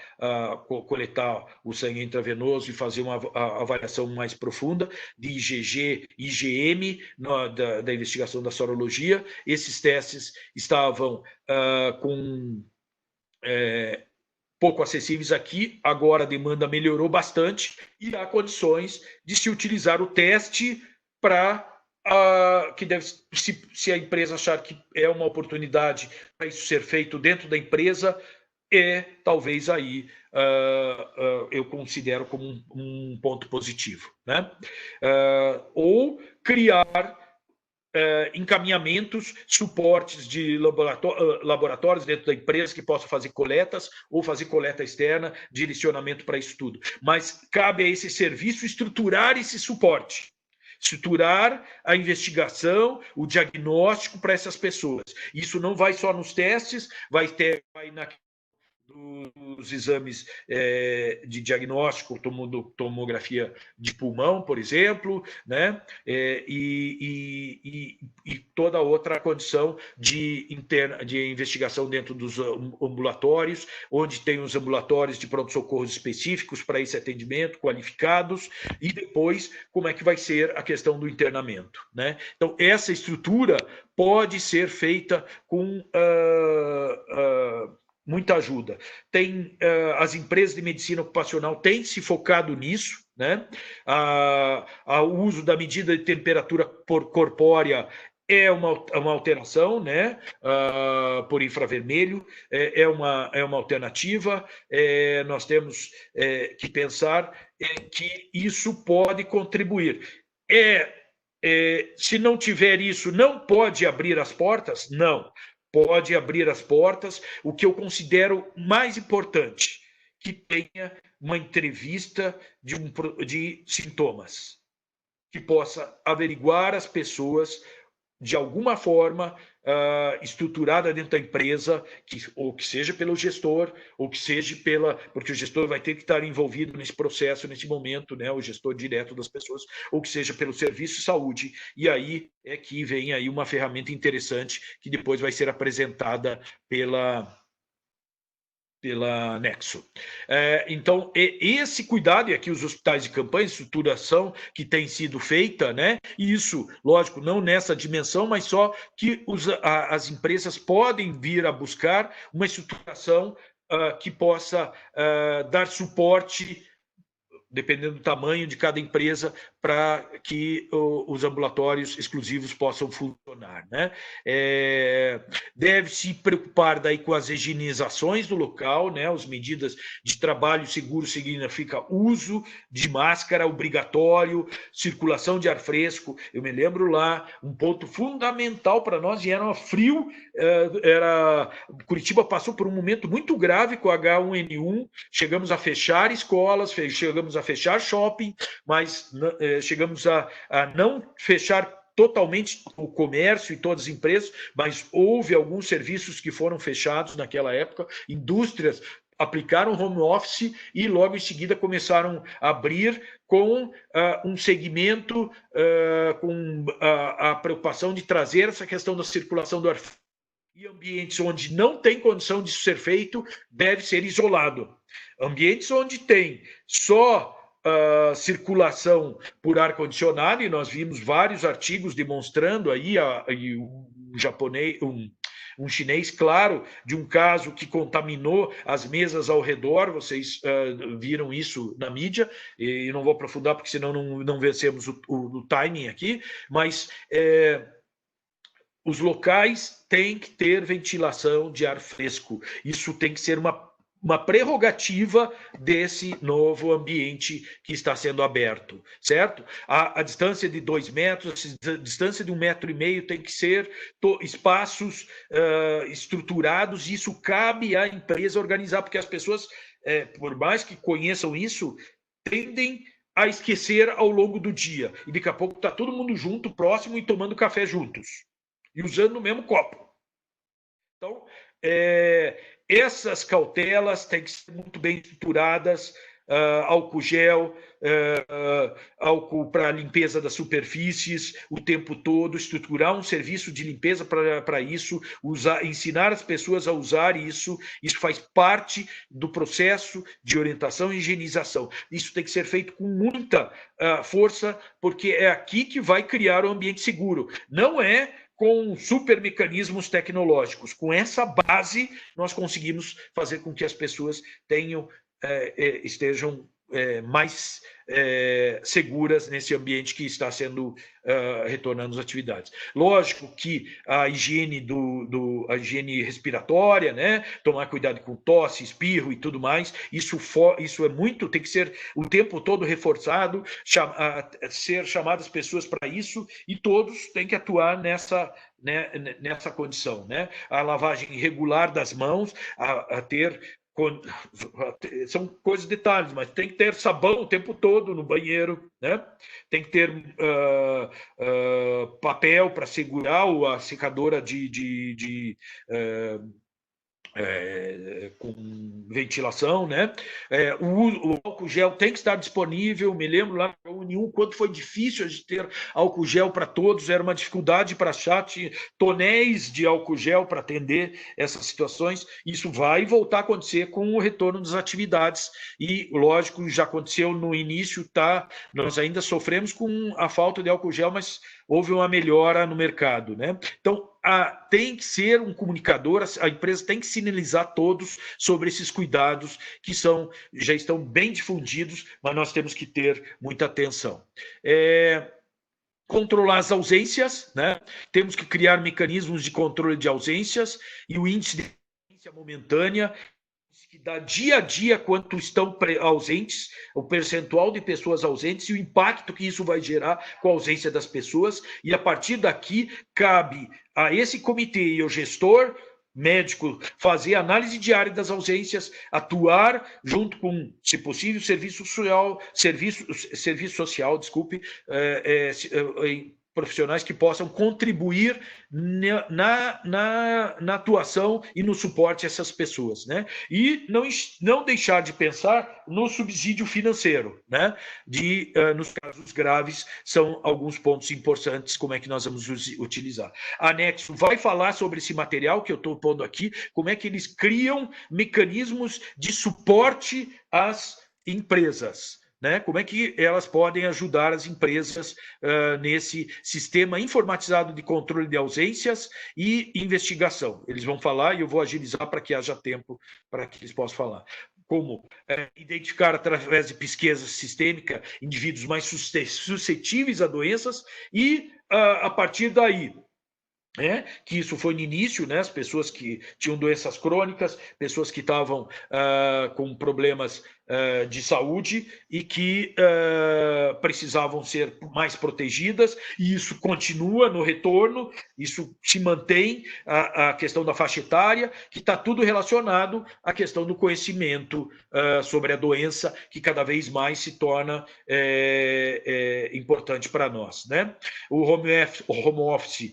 coletar o sangue intravenoso e fazer uma avaliação mais profunda de IgG, IgM da investigação da sorologia. Esses testes estavam pouco acessíveis aqui, agora a demanda melhorou bastante e há condições de se utilizar o teste para que deve, se a empresa achar que é uma oportunidade para isso ser feito dentro da empresa, talvez aí eu considero como um ponto positivo, né? Ou criar encaminhamentos, suportes de laboratórios dentro da empresa que possam fazer coletas ou fazer coleta externa, direcionamento para isso tudo. Mas cabe a esse serviço estruturar esse suporte, estruturar a investigação, o diagnóstico para essas pessoas. Isso não vai só nos testes, vai dos exames de diagnóstico, tomografia de pulmão, por exemplo, né? E toda outra condição de investigação dentro dos ambulatórios, onde tem os ambulatórios de pronto-socorro específicos para esse atendimento, qualificados, e depois como é que vai ser a questão do internamento, né? Então, essa estrutura pode ser feita com muita ajuda. As empresas de medicina ocupacional têm se focado nisso, né? O uso da medida de temperatura corpórea é uma alteração, né? Por infravermelho, é uma alternativa. Nós temos que pensar que isso pode contribuir. Se não tiver isso, não pode abrir as portas? Não. Pode abrir as portas, o que eu considero mais importante, que tenha uma entrevista de sintomas, que possa averiguar as pessoas de alguma forma estruturada dentro da empresa, ou que seja pelo gestor, ou que seja porque o gestor vai ter que estar envolvido nesse processo, nesse momento, né, o gestor direto das pessoas, ou que seja pelo serviço de saúde, e aí é que vem aí uma ferramenta interessante que depois vai ser apresentada pela Nexo. Então, esse cuidado, e aqui os hospitais de campanha, estruturação que tem sido feita, né? E isso, lógico, não nessa dimensão, mas só que as empresas podem vir a buscar uma estruturação que possa dar suporte dependendo do tamanho de cada empresa, para que os ambulatórios exclusivos possam funcionar, né? Deve se preocupar daí com as higienizações do local, né? As medidas de trabalho seguro significa uso de máscara obrigatório, circulação de ar fresco. Eu me lembro lá, um ponto fundamental para nós, e era frio, Curitiba passou por um momento muito grave com H1N1, chegamos a fechar escolas, chegamos a fechar shopping, mas chegamos a não fechar totalmente o comércio e todas as empresas, mas houve alguns serviços que foram fechados naquela época, indústrias aplicaram home office e logo em seguida começaram a abrir com um segmento com a preocupação de trazer essa questão da circulação do ar e ambientes onde não tem condição disso ser feito, deve ser isolado. Ambientes onde tem só circulação por ar-condicionado, e nós vimos vários artigos demonstrando aí um japonês, um chinês, claro, de um caso que contaminou as mesas ao redor, vocês viram isso na mídia, e não vou aprofundar porque senão não vencemos o timing aqui, mas os locais têm que ter ventilação de ar fresco, isso tem que ser uma prerrogativa desse novo ambiente que está sendo aberto, certo? A distância de 2 metros, a distância de 1,5 metro tem que ser espaços estruturados, e isso cabe à empresa organizar, porque as pessoas, por mais que conheçam isso, tendem a esquecer ao longo do dia, e daqui a pouco está todo mundo junto, próximo, e tomando café juntos, e usando o mesmo copo. Então, essas cautelas têm que ser muito bem estruturadas, álcool gel, álcool para limpeza das superfícies o tempo todo, estruturar um serviço de limpeza para isso, ensinar as pessoas a usar isso faz parte do processo de orientação e higienização. Isso tem que ser feito com muita força, porque é aqui que vai criar o ambiente seguro. Não é com super mecanismos tecnológicos. Com essa base, nós conseguimos fazer com que as pessoas estejam mais seguras nesse ambiente que está sendo retornando às atividades. Lógico que a higiene a higiene respiratória, né? Tomar cuidado com tosse, espirro e tudo mais, isso é muito, tem que ser o tempo todo reforçado, ser chamadas pessoas para isso, e todos têm que atuar nessa condição, né? A lavagem regular das mãos, a ter são coisas, detalhes, mas tem que ter sabão o tempo todo no banheiro, né? Tem que ter papel para segurar a secadora com ventilação, né? O álcool gel tem que estar disponível. Me lembro lá no H1N1 quanto foi difícil de ter álcool gel para todos, era uma dificuldade para achar tonéis de álcool gel para atender essas situações. Isso vai voltar a acontecer com o retorno das atividades, e lógico, já aconteceu no início, tá? Nós ainda sofremos com a falta de álcool gel, mas houve uma melhora no mercado, né? Então, tem que ser um comunicador, a empresa tem que sinalizar todos sobre esses cuidados que já estão bem difundidos, mas nós temos que ter muita atenção. Controlar as ausências, né? Temos que criar mecanismos de controle de ausências, e o índice de ausência momentânea, que dá dia a dia quanto estão ausentes, o percentual de pessoas ausentes e o impacto que isso vai gerar com a ausência das pessoas, e a partir daqui cabe a esse comitê e ao gestor médico fazer análise diária das ausências, atuar junto com, se possível, serviço social, profissionais que possam contribuir na atuação e no suporte a essas pessoas, né? E não deixar de pensar no subsídio financeiro, né? Nos casos graves, são alguns pontos importantes, como é que nós vamos utilizar. Anexo vai falar sobre esse material que eu estou pondo aqui, como é que eles criam mecanismos de suporte às empresas, né? Como é que elas podem ajudar as empresas nesse sistema informatizado de controle de ausências e investigação. Eles vão falar e eu vou agilizar para que haja tempo para que eles possam falar. como identificar através de pesquisa sistêmica indivíduos mais suscetíveis a doenças e, a partir daí, que isso foi no início, né, as pessoas que tinham doenças crônicas, pessoas que estavam com problemas de saúde e que precisavam ser mais protegidas, e isso continua no retorno, isso se mantém, a questão da faixa etária, que está tudo relacionado à questão do conhecimento sobre a doença, que cada vez mais se torna importante para nós, né? O home office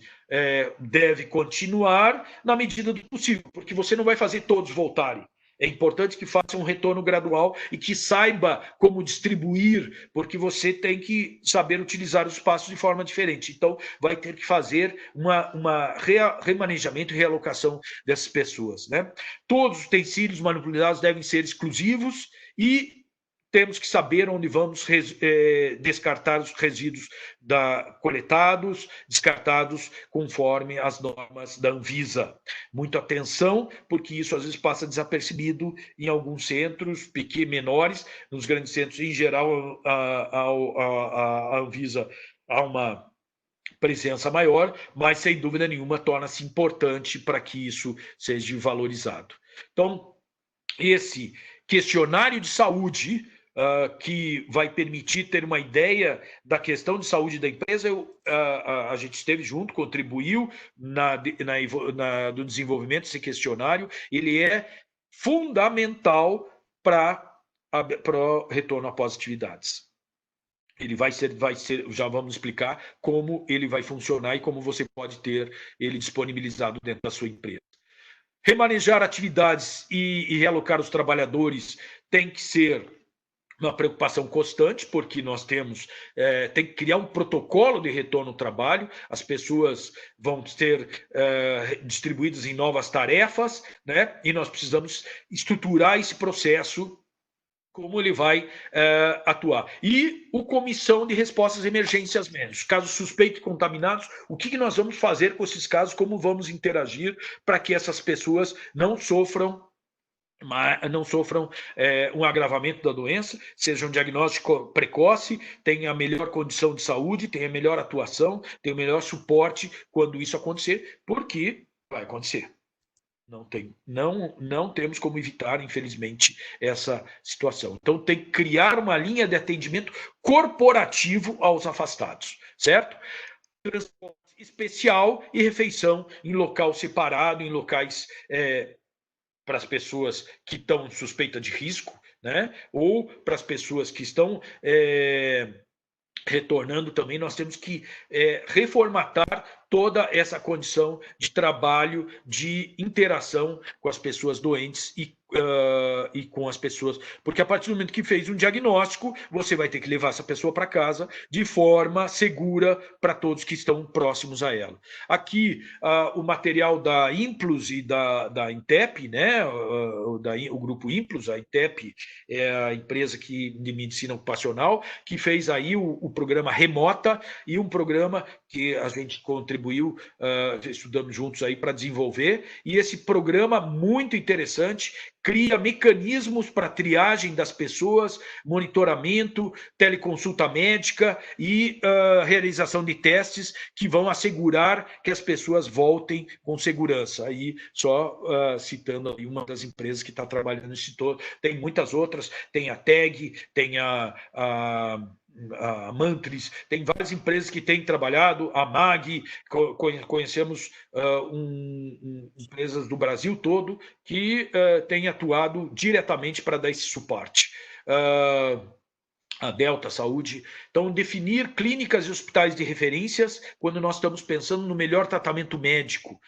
deve continuar na medida do possível, porque você não vai fazer todos voltarem. É importante que faça um retorno gradual e que saiba como distribuir, porque você tem que saber utilizar os espaços de forma diferente. Então, vai ter que fazer remanejamento e realocação dessas pessoas, né? Todos os utensílios manipulados devem ser exclusivos e temos que saber onde vamos descartar os resíduos coletados, descartados conforme as normas da Anvisa. Muita atenção, porque isso às vezes passa desapercebido em alguns centros menores, nos grandes centros, em geral, a Anvisa há uma presença maior, mas sem dúvida nenhuma torna-se importante para que isso seja valorizado. Então, esse questionário de saúde, que vai permitir ter uma ideia da questão de saúde da empresa, a gente esteve junto, contribuiu no desenvolvimento desse questionário. Ele é fundamental para o retorno após atividades. Ele vai ser, já vamos explicar como ele vai funcionar e como você pode ter ele disponibilizado dentro da sua empresa. Remanejar atividades e realocar os trabalhadores tem que ser uma preocupação constante, porque nós tem que criar um protocolo de retorno ao trabalho, as pessoas vão ser distribuídas em novas tarefas, né? E nós precisamos estruturar esse processo, como ele vai atuar. E a comissão de respostas a emergências médicas, casos suspeitos e contaminados, o que nós vamos fazer com esses casos, como vamos interagir para que essas pessoas não sofram um agravamento da doença, seja um diagnóstico precoce, tenha a melhor condição de saúde, tenha a melhor atuação, tenha o melhor suporte quando isso acontecer, porque vai acontecer. Não temos como evitar, infelizmente, essa situação. Então, tem que criar uma linha de atendimento corporativo aos afastados, certo? Transporte especial e refeição em local separado, em locais para as pessoas que estão suspeitas de risco, né? Ou para as pessoas que estão retornando também, nós temos que reformatar toda essa condição de trabalho, de interação com as pessoas doentes e com as pessoas, porque a partir do momento que fez um diagnóstico, você vai ter que levar essa pessoa para casa de forma segura para todos que estão próximos a ela. Aqui, o material da Implus e da Intep, né? O grupo Implus, a Intep é a empresa de medicina ocupacional, que fez aí o programa Remota e um programa que a gente contribuiu, estudamos juntos aí para desenvolver, e esse programa muito interessante cria mecanismos para triagem das pessoas, monitoramento, teleconsulta médica e realização de testes que vão assegurar que as pessoas voltem com segurança. Aí, só citando aí uma das empresas que está trabalhando nesse todo, tem muitas outras, tem a TAG, tem a Mantris, tem várias empresas que têm trabalhado, a MAG, conhecemos empresas do Brasil todo que têm atuado diretamente para dar esse suporte. A Delta Saúde. Então, definir clínicas e hospitais de referências quando nós estamos pensando no melhor tratamento médico.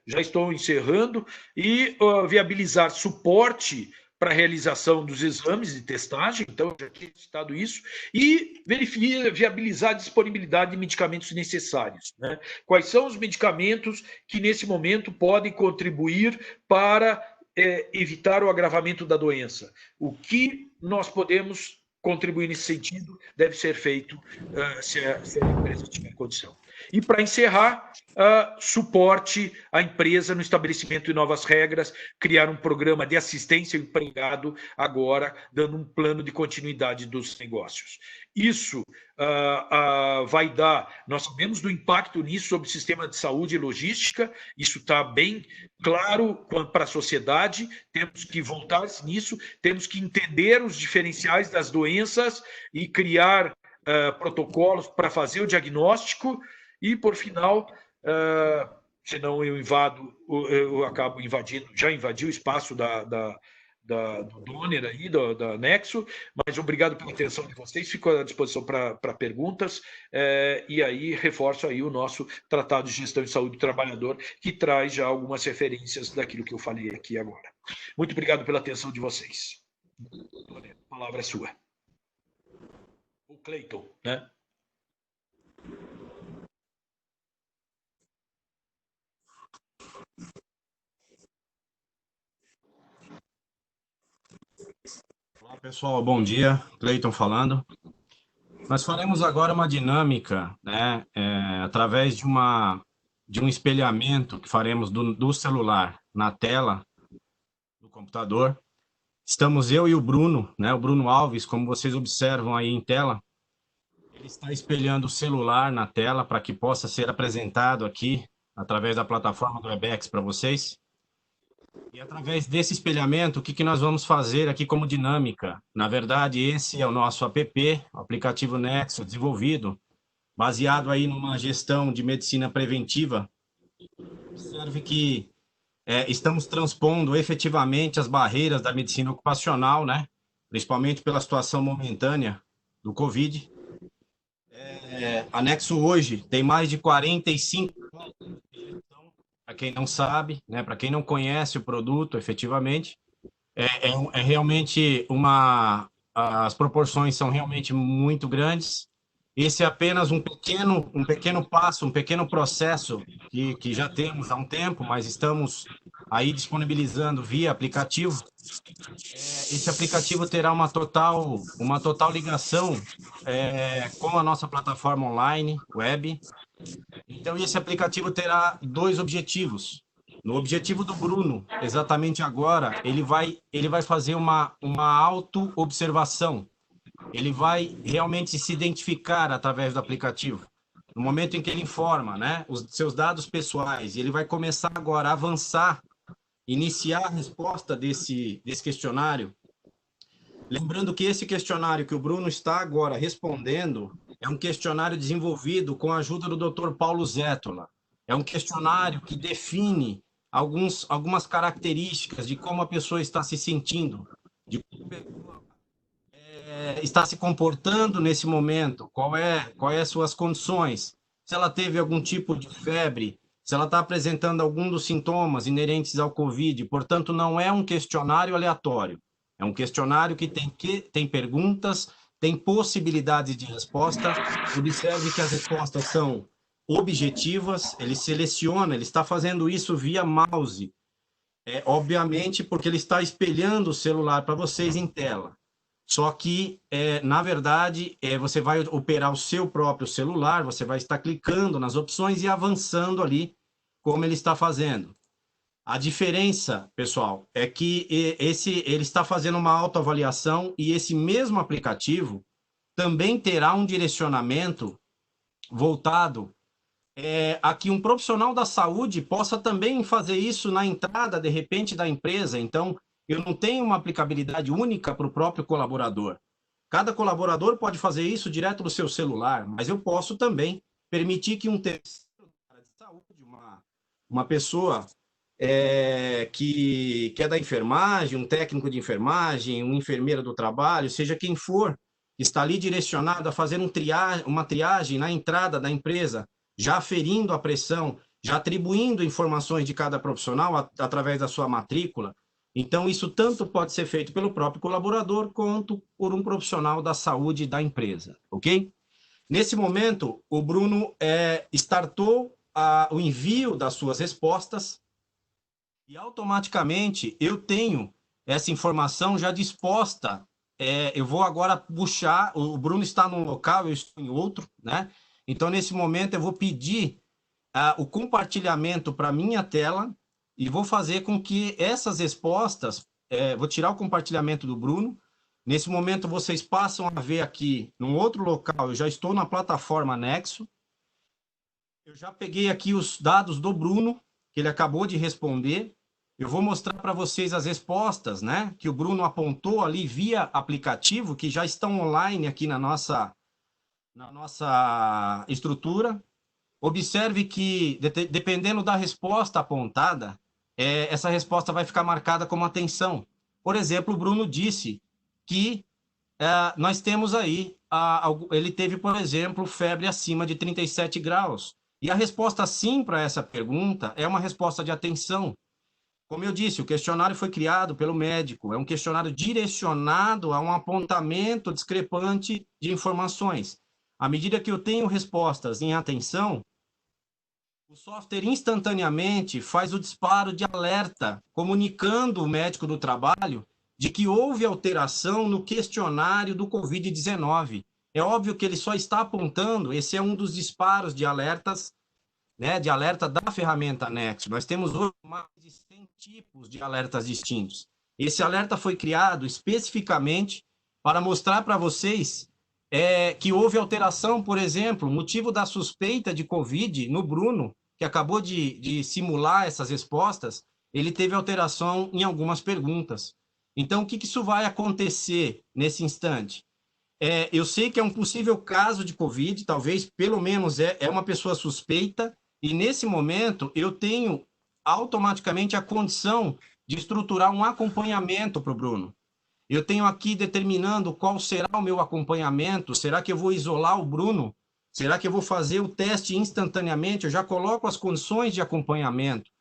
Já estou encerrando. E viabilizar suporte para a realização dos exames de testagem, então, já tinha citado isso, e viabilizar a disponibilidade de medicamentos necessários, né? Quais são os medicamentos que, nesse momento, podem contribuir para evitar o agravamento da doença? O que nós podemos contribuir nesse sentido deve ser feito se a empresa tiver condição. E, para encerrar, suporte à empresa no estabelecimento de novas regras, criar um programa de assistência ao empregado, agora dando um plano de continuidade dos negócios. Isso vai dar, nós sabemos do impacto nisso sobre o sistema de saúde e logística, isso está bem claro para a sociedade, temos que voltar nisso, temos que entender os diferenciais das doenças e criar protocolos para fazer o diagnóstico. E, por final, senão eu acabo invadindo, já invadi o espaço do Donner aí, da Nexo, mas obrigado pela atenção de vocês, fico à disposição para perguntas, e aí reforço aí o nosso Tratado de Gestão de Saúde do Trabalhador, que traz já algumas referências daquilo que eu falei aqui agora. Muito obrigado pela atenção de vocês. Donner, a palavra é sua. O Cleiton, né? Olá, pessoal, bom dia. Cleiton falando. Nós faremos agora uma dinâmica, né, através de um espelhamento que faremos do celular na tela do computador. Estamos eu e o Bruno, né, o Bruno Alves, como vocês observam aí em tela. Ele está espelhando o celular na tela para que possa ser apresentado aqui através da plataforma do Webex para vocês. E através desse espelhamento, o que nós vamos fazer aqui como dinâmica? Na verdade, esse é o nosso app, o aplicativo Nexo, desenvolvido, baseado aí numa gestão de medicina preventiva. Observe que estamos transpondo efetivamente as barreiras da medicina ocupacional, né? Principalmente pela situação momentânea do Covid. A Nexo hoje tem mais de 45... Para quem não sabe, né, para quem não conhece o produto, efetivamente, é realmente as proporções são realmente muito grandes. Esse é apenas um pequeno passo, um pequeno processo que já temos há um tempo, mas estamos aí disponibilizando via aplicativo. Esse aplicativo terá uma total ligação com a nossa plataforma online, web. Então, esse aplicativo terá dois objetivos. No objetivo do Bruno, exatamente agora, ele vai fazer uma auto-observação. Ele vai realmente se identificar através do aplicativo. No momento em que ele informa, né, os seus dados pessoais, ele vai começar agora a avançar, iniciar a resposta desse questionário. Lembrando que esse questionário que o Bruno está agora respondendo é um questionário desenvolvido com a ajuda do Dr. Paulo Zétola. É um questionário que define algumas características de como a pessoa está se sentindo, de como a pessoa está se comportando nesse momento, quais as suas condições, se ela teve algum tipo de febre, se ela está apresentando algum dos sintomas inerentes ao Covid. Portanto, não é um questionário aleatório. É um questionário que tem perguntas, tem possibilidades de resposta. Observe que as respostas são objetivas, ele seleciona, ele está fazendo isso via mouse. Obviamente, porque ele está espelhando o celular para vocês em tela. Só que, na verdade, você vai operar o seu próprio celular, você vai estar clicando nas opções e avançando ali, como ele está fazendo. A diferença, pessoal, é que ele está fazendo uma autoavaliação e esse mesmo aplicativo também terá um direcionamento voltado a que um profissional da saúde possa também fazer isso na entrada, de repente, da empresa. Então, eu não tenho uma aplicabilidade única para o próprio colaborador. Cada colaborador pode fazer isso direto do seu celular, mas eu posso também permitir que um terceiro da área de saúde, uma pessoa que é da enfermagem, um técnico de enfermagem, um enfermeiro do trabalho, seja quem for, está ali direcionado a fazer uma triagem na entrada da empresa, já aferindo a pressão, já atribuindo informações de cada profissional através da sua matrícula. Então, isso tanto pode ser feito pelo próprio colaborador quanto por um profissional da saúde da empresa, ok? Nesse momento, o Bruno startou o envio das suas respostas e automaticamente eu tenho essa informação já disposta eu vou agora puxar, o Bruno está num local, eu estou em outro, né? Então, nesse momento, eu vou pedir o compartilhamento para minha tela e vou fazer com que essas respostas, vou tirar o compartilhamento do Bruno. Nesse momento, vocês passam a ver aqui, num outro local, eu já estou na plataforma Nexo. Eu já peguei aqui os dados do Bruno, que ele acabou de responder. Eu vou mostrar para vocês as respostas, né, que o Bruno apontou ali via aplicativo, que já estão online aqui na nossa estrutura. Observe que, dependendo da resposta apontada, essa resposta vai ficar marcada como atenção. Por exemplo, o Bruno disse que nós temos aí, ele teve, por exemplo, febre acima de 37 graus. E a resposta sim para essa pergunta é uma resposta de atenção. Como eu disse, o questionário foi criado pelo médico, é um questionário direcionado a um apontamento discrepante de informações. À medida que eu tenho respostas em atenção, o software instantaneamente faz o disparo de alerta, comunicando o médico do trabalho de que houve alteração no questionário do Covid-19. É óbvio que ele só está apontando, esse é um dos disparos de alertas, né, de alerta da ferramenta Nexo. Nós temos hoje mais de 100 tipos de alertas distintos. Esse alerta foi criado especificamente para mostrar para vocês que houve alteração, por exemplo, motivo da suspeita de Covid no Bruno, que acabou de simular essas respostas, ele teve alteração em algumas perguntas. Então, o que isso vai acontecer nesse instante? Eu sei que é um possível caso de Covid, talvez, pelo menos, é uma pessoa suspeita, e nesse momento eu tenho automaticamente a condição de estruturar um acompanhamento para o Bruno. Eu tenho aqui determinando qual será o meu acompanhamento. Será que eu vou isolar o Bruno? Será que eu vou fazer o teste instantaneamente? Eu já coloco as condições de acompanhamento,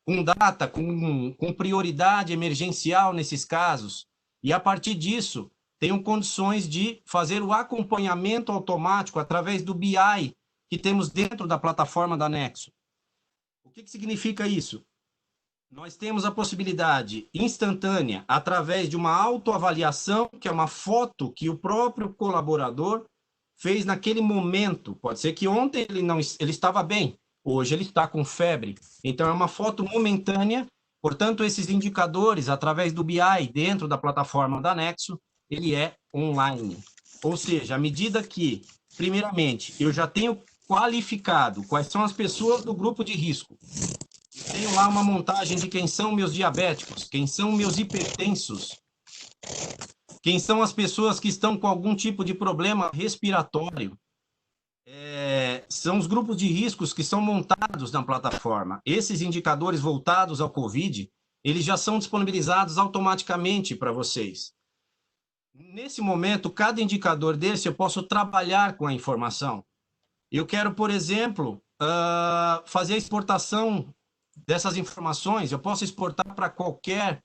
com data, com prioridade emergencial nesses casos. E a partir disso, tenho condições de fazer o acompanhamento automático através do BI que temos dentro da plataforma da Nexo. O que significa isso? Nós temos a possibilidade instantânea, através de uma autoavaliação, que é uma foto que o próprio colaborador fez naquele momento. Pode ser que ontem ele estava bem, hoje ele está com febre. Então, é uma foto momentânea. Portanto, esses indicadores, através do BI, dentro da plataforma da Nexo, ele é online. Ou seja, à medida que, primeiramente, eu já tenho qualificado quais são as pessoas do grupo de risco, tenho lá uma montagem de quem são meus diabéticos, quem são meus hipertensos, quem são as pessoas que estão com algum tipo de problema respiratório. São os grupos de riscos que são montados na plataforma. Esses indicadores voltados ao Covid, eles já são disponibilizados automaticamente para vocês. Nesse momento, cada indicador desse eu posso trabalhar com a informação. Eu quero, por exemplo, fazer a exportação dessas informações. Eu posso exportar para qualquer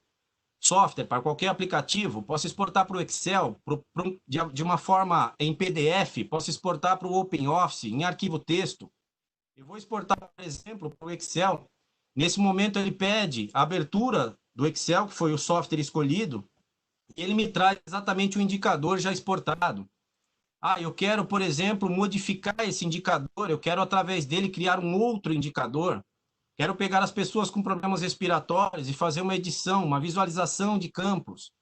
software, para qualquer aplicativo, posso exportar para o Excel, de uma forma em PDF, posso exportar para o OpenOffice, em arquivo texto. Eu vou exportar, por exemplo, para o Excel. Nesse momento, ele pede a abertura do Excel, que foi o software escolhido, e ele me traz exatamente o indicador já exportado. Eu quero, por exemplo, modificar esse indicador, eu quero, através dele, criar um outro indicador. Quero pegar as pessoas com problemas respiratórios e fazer uma edição, uma visualização de campos.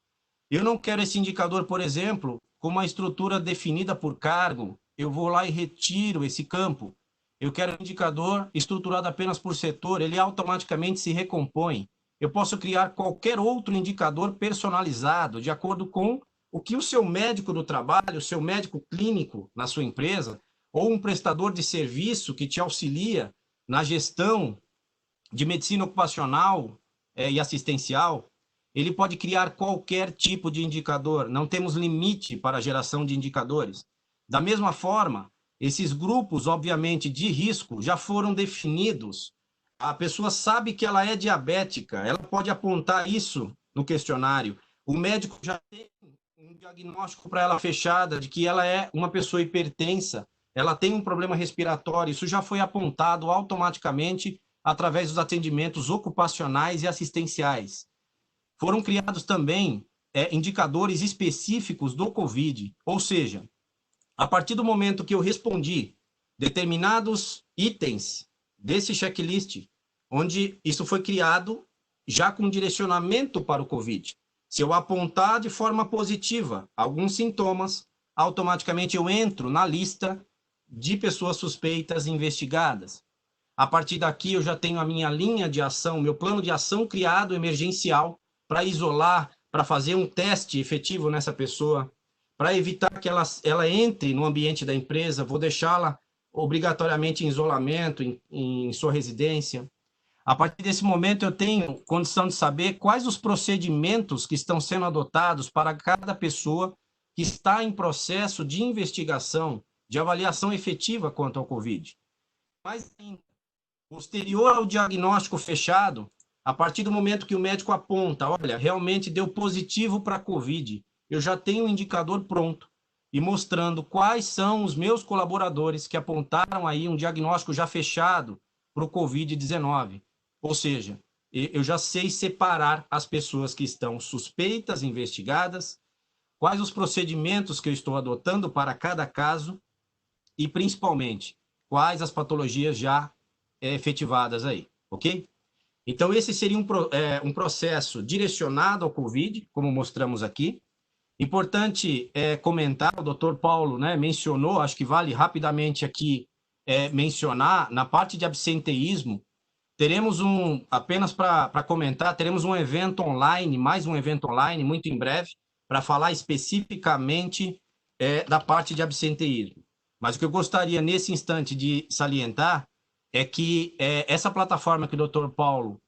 Eu não quero esse indicador, por exemplo, com uma estrutura definida por cargo. Eu vou lá e retiro esse campo. Eu quero um indicador estruturado apenas por setor, ele automaticamente se recompõe. Eu posso criar qualquer outro indicador personalizado, de acordo com o que o seu médico do trabalho, o seu médico clínico na sua empresa, ou um prestador de serviço que te auxilia na gestão de medicina ocupacional e assistencial, ele pode criar qualquer tipo de indicador. Não temos limite para a geração de indicadores. Da mesma forma, esses grupos, obviamente, de risco já foram definidos. A pessoa sabe que ela é diabética, ela pode apontar isso no questionário. O médico já tem um diagnóstico para ela fechada de que ela é uma pessoa hipertensa, ela tem um problema respiratório, isso já foi apontado automaticamente através dos atendimentos ocupacionais e assistenciais. Foram criados também indicadores específicos do Covid. Ou seja, a partir do momento que eu respondi determinados itens desse checklist, onde isso foi criado já com direcionamento para o Covid. Se eu apontar de forma positiva alguns sintomas, automaticamente eu entro na lista de pessoas suspeitas e investigadas. A partir daqui eu já tenho a minha linha de ação, meu plano de ação criado emergencial para isolar, para fazer um teste efetivo nessa pessoa, para evitar que ela entre no ambiente da empresa, vou deixá-la obrigatoriamente em isolamento, em sua residência. A partir desse momento, eu tenho condição de saber quais os procedimentos que estão sendo adotados para cada pessoa que está em processo de investigação, de avaliação efetiva quanto ao Covid. Mas, posterior ao diagnóstico fechado, a partir do momento que o médico aponta, olha, realmente deu positivo para a Covid, eu já tenho um indicador pronto e mostrando quais são os meus colaboradores que apontaram aí um diagnóstico já fechado para o Covid-19. Ou seja, eu já sei separar as pessoas que estão suspeitas, investigadas, quais os procedimentos que eu estou adotando para cada caso e, principalmente, quais as patologias já efetivadas aí, ok? Então, esse seria um processo direcionado ao Covid, como mostramos aqui. Importante comentar, o doutor Paulo, né, mencionou, acho que vale rapidamente aqui mencionar, na parte de absenteísmo, teremos apenas para comentar, teremos um evento online, mais um evento online, muito em breve, para falar especificamente da parte de absenteísmo. Mas o que eu gostaria, nesse instante, de salientar é que essa plataforma que o doutor Paulo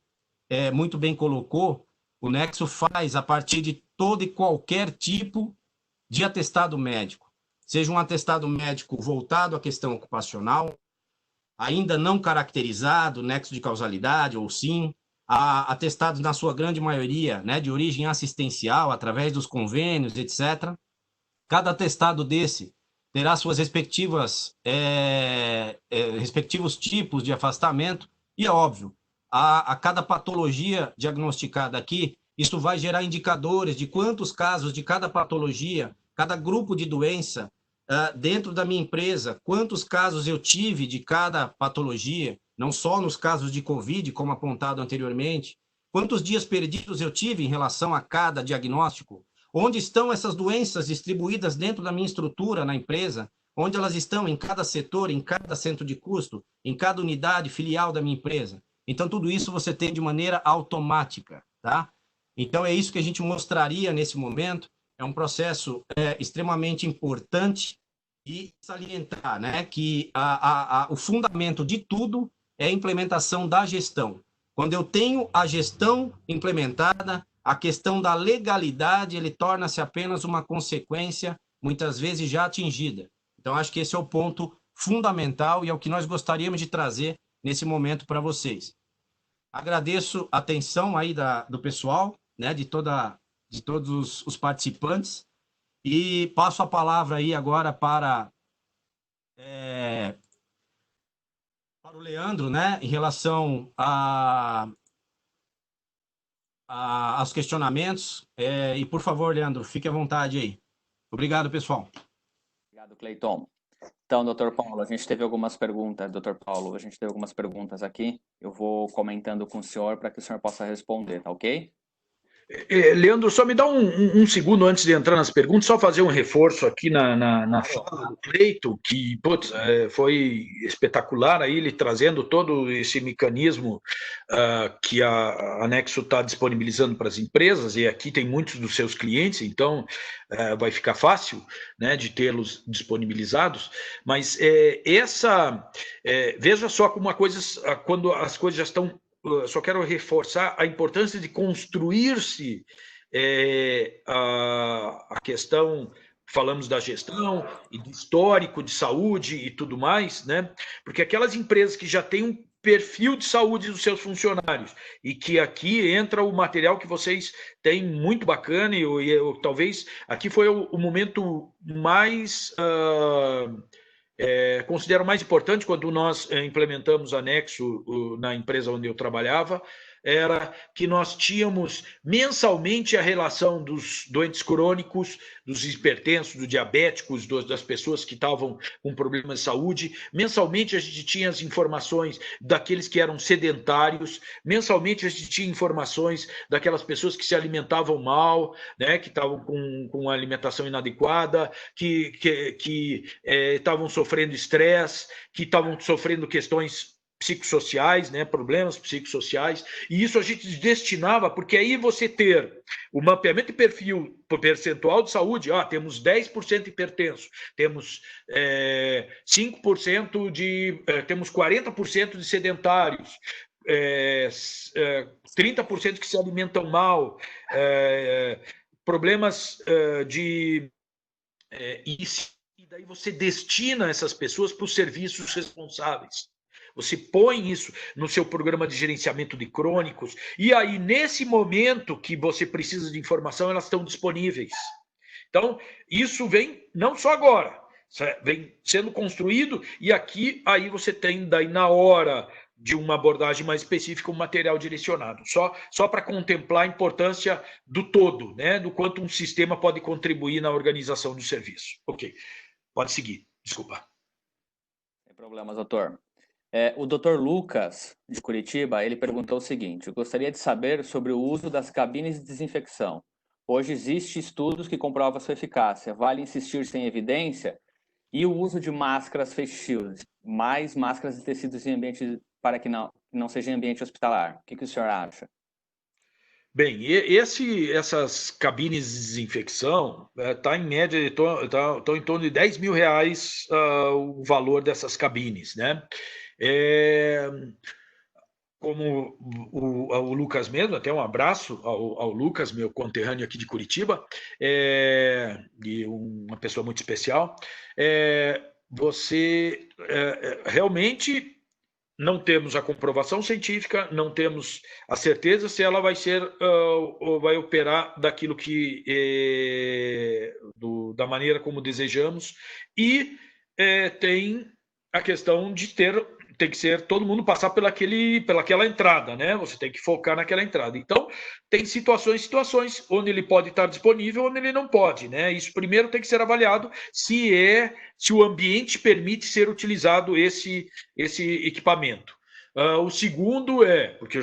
muito bem colocou, o Nexo faz a partir de todo e qualquer tipo de atestado médico, seja um atestado médico voltado à questão ocupacional, ainda não caracterizado, nexo de causalidade ou sim, atestados na sua grande maioria, né, de origem assistencial, através dos convênios, etc. Cada atestado desse terá suas respectivos tipos de afastamento e, é óbvio, a cada patologia diagnosticada aqui, isso vai gerar indicadores de quantos casos de cada patologia, cada grupo de doença, dentro da minha empresa, quantos casos eu tive de cada patologia, não só nos casos de Covid, como apontado anteriormente, quantos dias perdidos eu tive em relação a cada diagnóstico, onde estão essas doenças distribuídas dentro da minha estrutura na empresa, onde elas estão em cada setor, em cada centro de custo, em cada unidade filial da minha empresa. Então, tudo isso você tem de maneira automática, tá? Então, é isso que a gente mostraria nesse momento. É um processo extremamente importante e salientar, né, que o fundamento de tudo é a implementação da gestão. Quando eu tenho a gestão implementada, a questão da legalidade, ele torna-se apenas uma consequência, muitas vezes já atingida. Então, acho que esse é o ponto fundamental e é o que nós gostaríamos de trazer nesse momento para vocês. Agradeço a atenção aí do pessoal, né, de todos os participantes, e passo a palavra aí agora para o Leandro, né, em relação aos questionamentos, e por favor, Leandro, fique à vontade aí. Obrigado, pessoal. Obrigado, Cleiton. Então, doutor Paulo, a gente teve algumas perguntas, aqui. Eu vou comentando com o senhor para que o senhor possa responder, tá ok? Leandro, só me dá um segundo antes de entrar nas perguntas, só fazer um reforço aqui na fala do Cleiton, que foi espetacular aí, ele trazendo todo esse mecanismo que a Nexo está disponibilizando para as empresas, e aqui tem muitos dos seus clientes, então vai ficar fácil, né, de tê-los disponibilizados, mas veja só como quando as coisas já estão. Só quero reforçar a importância de construir-se a questão, falamos da gestão e do histórico de saúde e tudo mais, né? Porque aquelas empresas que já têm um perfil de saúde dos seus funcionários e que aqui entra o material que vocês têm muito bacana e talvez aqui foi o momento mais... considero mais importante quando nós implementamos a Nexo na empresa onde eu trabalhava, era que nós tínhamos mensalmente a relação dos doentes crônicos, dos hipertensos, dos diabéticos, das pessoas que estavam com problemas de saúde. Mensalmente a gente tinha as informações daqueles que eram sedentários, mensalmente a gente tinha informações daquelas pessoas que se alimentavam mal, né, que estavam com alimentação inadequada, que estavam sofrendo estresse, que estavam sofrendo questões psicossociais, né, problemas psicossociais, e isso a gente destinava, porque aí você ter o mapeamento de perfil percentual de saúde, temos 10% hipertenso, temos 5% temos 40% de sedentários, 30% que se alimentam mal, problemas e daí você destina essas pessoas para os serviços responsáveis. Você põe isso no seu programa de gerenciamento de crônicos, e aí, nesse momento que você precisa de informação, elas estão disponíveis. Então, isso vem não só agora, vem sendo construído, e aqui, aí você tem, daí, na hora de uma abordagem mais específica, um material direcionado, só para contemplar a importância do todo, né, do quanto um sistema pode contribuir na organização do serviço. Ok, pode seguir, desculpa. Sem problemas, doutor. O Dr. Lucas, de Curitiba, ele perguntou o seguinte: eu gostaria de saber sobre o uso das cabines de desinfecção. Hoje existem estudos que comprovam sua eficácia. Vale insistir sem evidência? E o uso de máscaras face shield, mais máscaras de tecidos em ambiente, para que não seja em ambiente hospitalar. O que o senhor acha? Bem, essas cabines de desinfecção está em média, estão em torno de R$10 mil o valor dessas cabines, né? Como o Lucas mesmo, até um abraço ao Lucas, meu conterrâneo aqui de Curitiba, e uma pessoa muito especial. Você realmente não temos a comprovação científica, não temos a certeza se ela vai vai operar daquilo que da maneira como desejamos, e tem a questão de tem que ser todo mundo passar pelaquela entrada, né? Você tem que focar naquela entrada. Então, tem situações onde ele pode estar disponível, onde ele não pode, né? Isso primeiro tem que ser avaliado se o ambiente permite ser utilizado esse equipamento. O segundo porque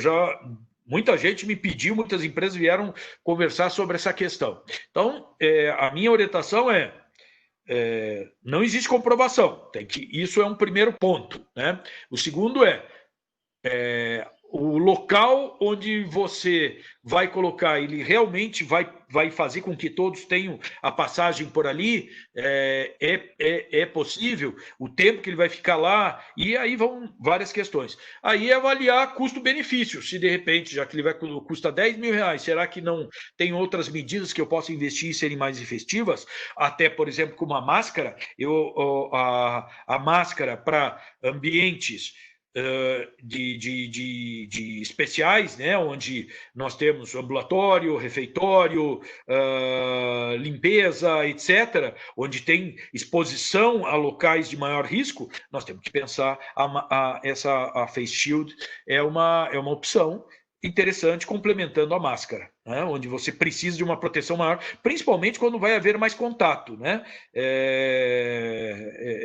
muita gente me pediu, muitas empresas vieram conversar sobre essa questão. Então, a minha orientação não existe comprovação. Isso é um primeiro ponto, né? O segundo o local onde você vai colocar, ele realmente vai fazer com que todos tenham a passagem por ali, é possível, o tempo que ele vai ficar lá, e aí vão várias questões. Aí avaliar custo-benefício, se de repente, já que ele custa R$10 mil, será que não tem outras medidas que eu possa investir e serem mais efetivas? Até, por exemplo, como a máscara, a máscara para ambientes de especiais, né, onde nós temos ambulatório, refeitório, limpeza, etc., onde tem exposição a locais de maior risco, nós temos que pensar a face shield é uma opção interessante, complementando a máscara, né? Onde você precisa de uma proteção maior, principalmente quando vai haver mais contato, né?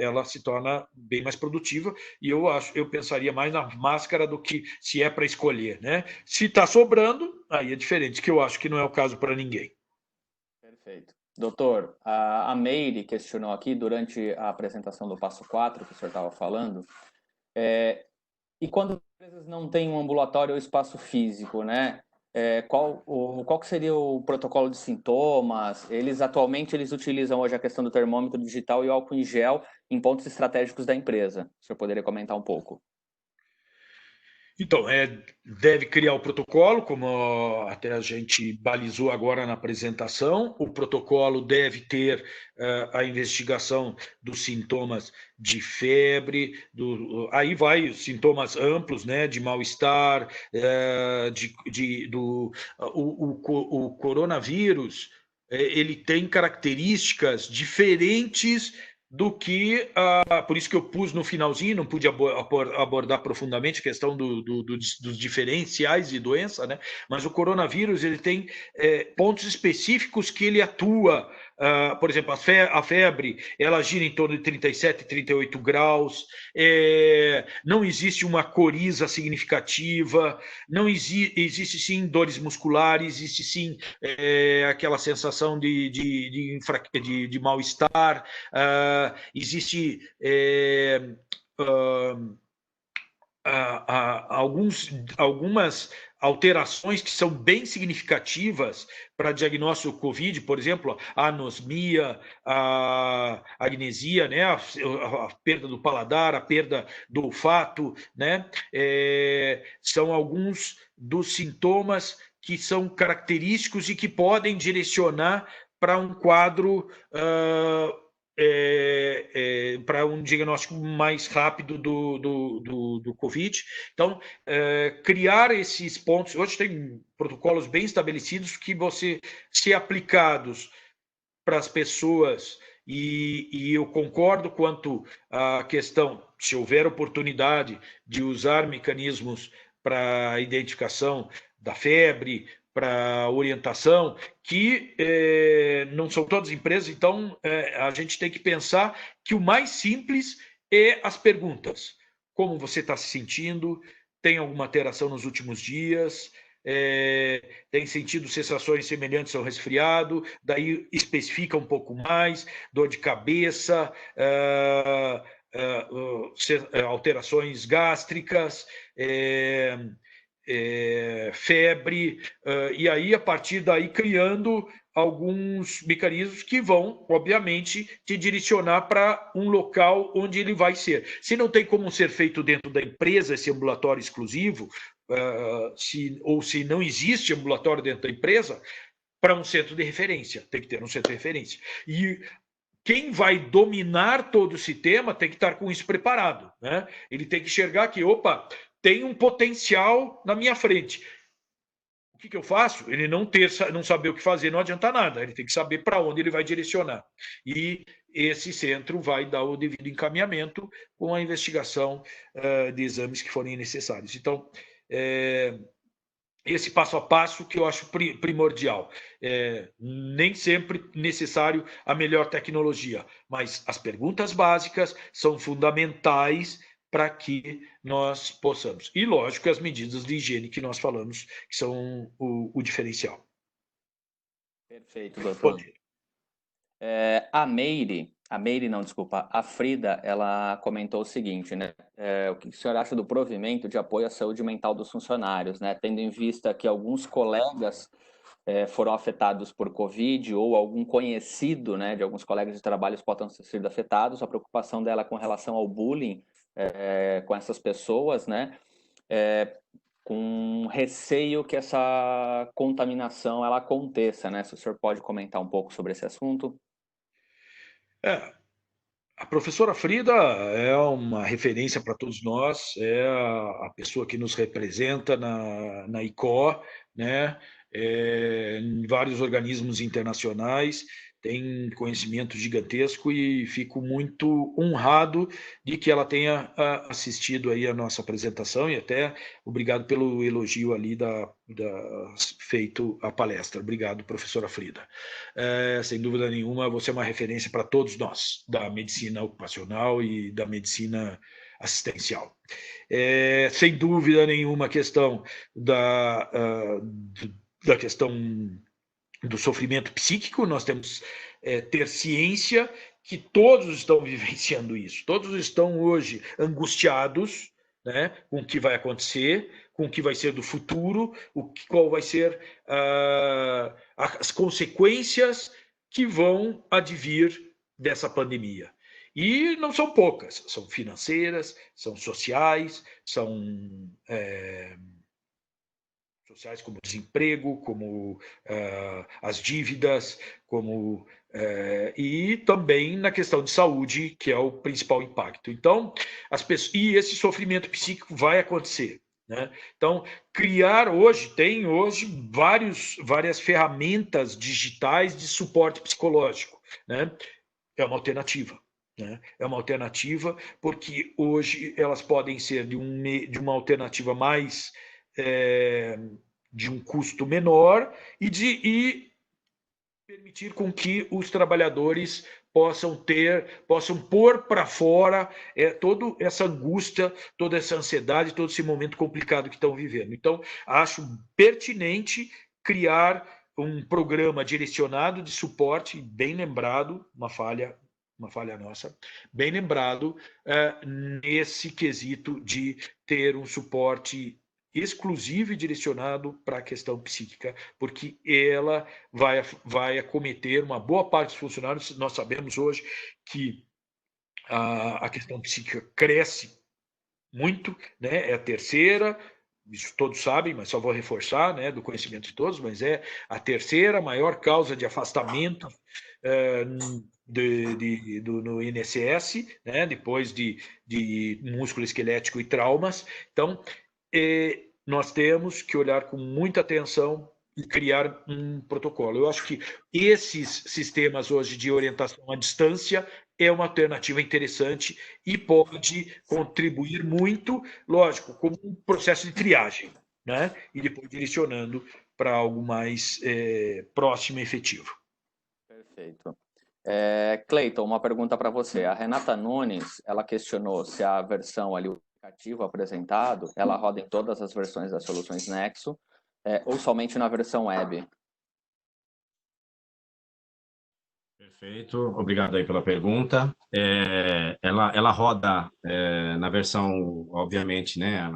Ela se torna bem mais produtiva, e eu pensaria mais na máscara do que se é para escolher, né? Se está sobrando, aí é diferente, que eu acho que não é o caso para ninguém. Perfeito. Doutor, a Meire questionou aqui durante a apresentação do passo 4, que o senhor estava falando, e quando as empresas não têm um ambulatório ou espaço físico, né? Qual que seria o protocolo de sintomas? Atualmente eles utilizam hoje a questão do termômetro digital e o álcool em gel em pontos estratégicos da empresa. O senhor poderia comentar um pouco? Então, deve criar o protocolo, como até a gente balizou agora na apresentação. O protocolo deve ter a investigação dos sintomas de febre, aí vai os sintomas amplos, né, de mal-estar, o coronavírus, ele tem características diferentes do que, por isso que eu pus no finalzinho, não pude abordar profundamente a questão dos diferenciais de doença, né? Mas o coronavírus ele tem pontos específicos que ele atua. Por exemplo, a febre, ela gira em torno de 37, 38 graus, não existe uma coriza significativa, não existe sim dores musculares, existe sim aquela sensação de mal-estar, existe algumas alterações que são bem significativas para diagnóstico do COVID, por exemplo, a anosmia, a agnesia, né, a perda do paladar, a perda do olfato, né, são alguns dos sintomas que são característicos e que podem direcionar para um quadro para um diagnóstico mais rápido do COVID. Então, criar esses pontos, hoje tem protocolos bem estabelecidos que você, se aplicados para as pessoas, e eu concordo quanto à questão, se houver oportunidade de usar mecanismos para identificação da febre, para orientação, que não são todas empresas, então a gente tem que pensar que o mais simples é as perguntas. Como você está se sentindo? Tem alguma alteração nos últimos dias? Tem sentido sensações semelhantes ao resfriado? Daí especifica um pouco mais, dor de cabeça, alterações gástricas, febre, e aí, a partir daí, criando alguns mecanismos que vão, obviamente, te direcionar para um local onde ele vai ser. Se não tem como ser feito dentro da empresa, esse ambulatório exclusivo, ou se não existe ambulatório dentro da empresa, para um centro de referência, tem que ter um centro de referência. E quem vai dominar todo esse tema tem que estar com isso preparado, né? Ele tem que enxergar que, opa, tem um potencial na minha frente. O que eu faço? Ele não saber o que fazer não adianta nada. Ele tem que saber para onde ele vai direcionar. E esse centro vai dar o devido encaminhamento com a investigação de exames que forem necessários. Então, esse passo a passo que eu acho primordial. Nem sempre necessário a melhor tecnologia, mas as perguntas básicas são fundamentais para que nós possamos. E, lógico, as medidas de higiene que nós falamos, que são o diferencial. Perfeito, doutor. A Frida, ela comentou o seguinte, né? O que o senhor acha do provimento de apoio à saúde mental dos funcionários, né? Tendo em vista que alguns colegas foram afetados por Covid, ou algum conhecido, né, de alguns colegas de trabalho possam ter sido afetados, a preocupação dela com relação ao bullying com essas pessoas, né? Com receio que essa contaminação ela aconteça, né? Se o senhor pode comentar um pouco sobre esse assunto. A professora Frida é uma referência para todos nós, é a pessoa que nos representa na ICO, né? Em vários organismos internacionais, tem conhecimento gigantesco e fico muito honrado de que ela tenha assistido aí a nossa apresentação, e até obrigado pelo elogio ali feito a palestra. Obrigado, professora Frida. Sem dúvida nenhuma, você é uma referência para todos nós, da medicina ocupacional e da medicina assistencial. Sem dúvida nenhuma, a questão da questão do sofrimento psíquico, nós temos ter ciência que todos estão vivenciando isso, todos estão hoje angustiados, né, com o que vai acontecer, com o que vai ser do futuro, qual vai ser as consequências que vão advir dessa pandemia. E não são poucas, são financeiras, são sociais, são sociais como desemprego, como as dívidas, como e também na questão de saúde, que é o principal impacto. Então, e esse sofrimento psíquico vai acontecer, né? Então, tem hoje várias ferramentas digitais de suporte psicológico, né? É uma alternativa, né? É uma alternativa, porque hoje elas podem ser de uma alternativa mais de um custo menor e permitir com que os trabalhadores possam pôr para fora toda essa angústia, toda essa ansiedade, todo esse momento complicado que estão vivendo. Então, acho pertinente criar um programa direcionado de suporte, bem lembrado, uma falha nossa, bem lembrado, nesse quesito de ter um suporte exclusivo e direcionado para a questão psíquica, porque ela vai acometer uma boa parte dos funcionários. Nós sabemos hoje que a questão psíquica cresce muito, né? É a terceira, isso todos sabem, mas só vou reforçar, né, do conhecimento de todos, mas é a terceira maior causa de afastamento no INSS, né, depois de músculo esquelético e traumas. Então, nós temos que olhar com muita atenção e criar um protocolo. Eu acho que esses sistemas hoje de orientação à distância é uma alternativa interessante e pode contribuir muito, lógico, como um processo de triagem, né? E depois direcionando para algo mais próximo e efetivo. Perfeito. Cleiton, uma pergunta para você. A Renata Nunes, ela questionou se a versão ali, o aplicativo apresentado, ela roda em todas as versões das soluções Nexo, ou somente na versão web? Perfeito, obrigado aí pela pergunta. Ela roda na versão, obviamente, né?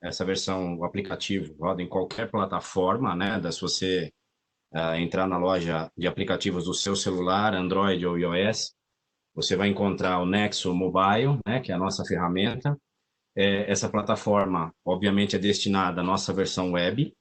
Essa versão, o aplicativo, roda em qualquer plataforma, né? Se você entrar na loja de aplicativos do seu celular, Android ou iOS, você vai encontrar o Nexo Mobile, né? Que é a nossa ferramenta. Essa plataforma, obviamente, é destinada à nossa versão web.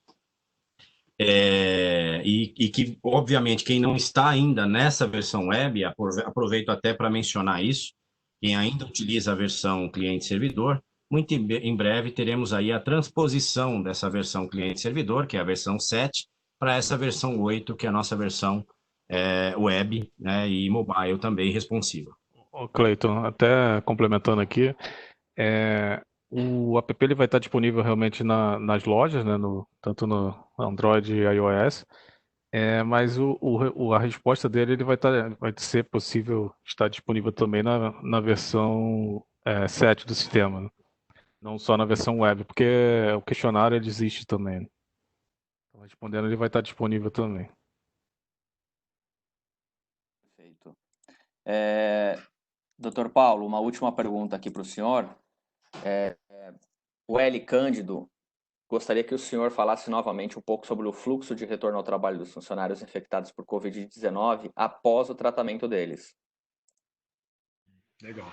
E que, obviamente, quem não está ainda nessa versão web, aproveito até para mencionar isso, quem ainda utiliza a versão cliente-servidor, muito em breve teremos aí a transposição dessa versão cliente-servidor, que é a versão 7, para essa versão 8, que é a nossa versão web, né, e mobile também responsiva. Cleiton, até complementando aqui, o app ele vai estar disponível realmente nas lojas, né, tanto no Android e iOS, mas a resposta dele ele vai ser possível estar disponível também na versão 7 do sistema, né? Não só na versão web, porque o questionário ele existe também, né? Então, respondendo, ele vai estar disponível também. Perfeito. Dr. Paulo, uma última pergunta aqui para o senhor. O L. Cândido gostaria que o senhor falasse novamente um pouco sobre o fluxo de retorno ao trabalho dos funcionários infectados por Covid-19 após o tratamento deles. Legal.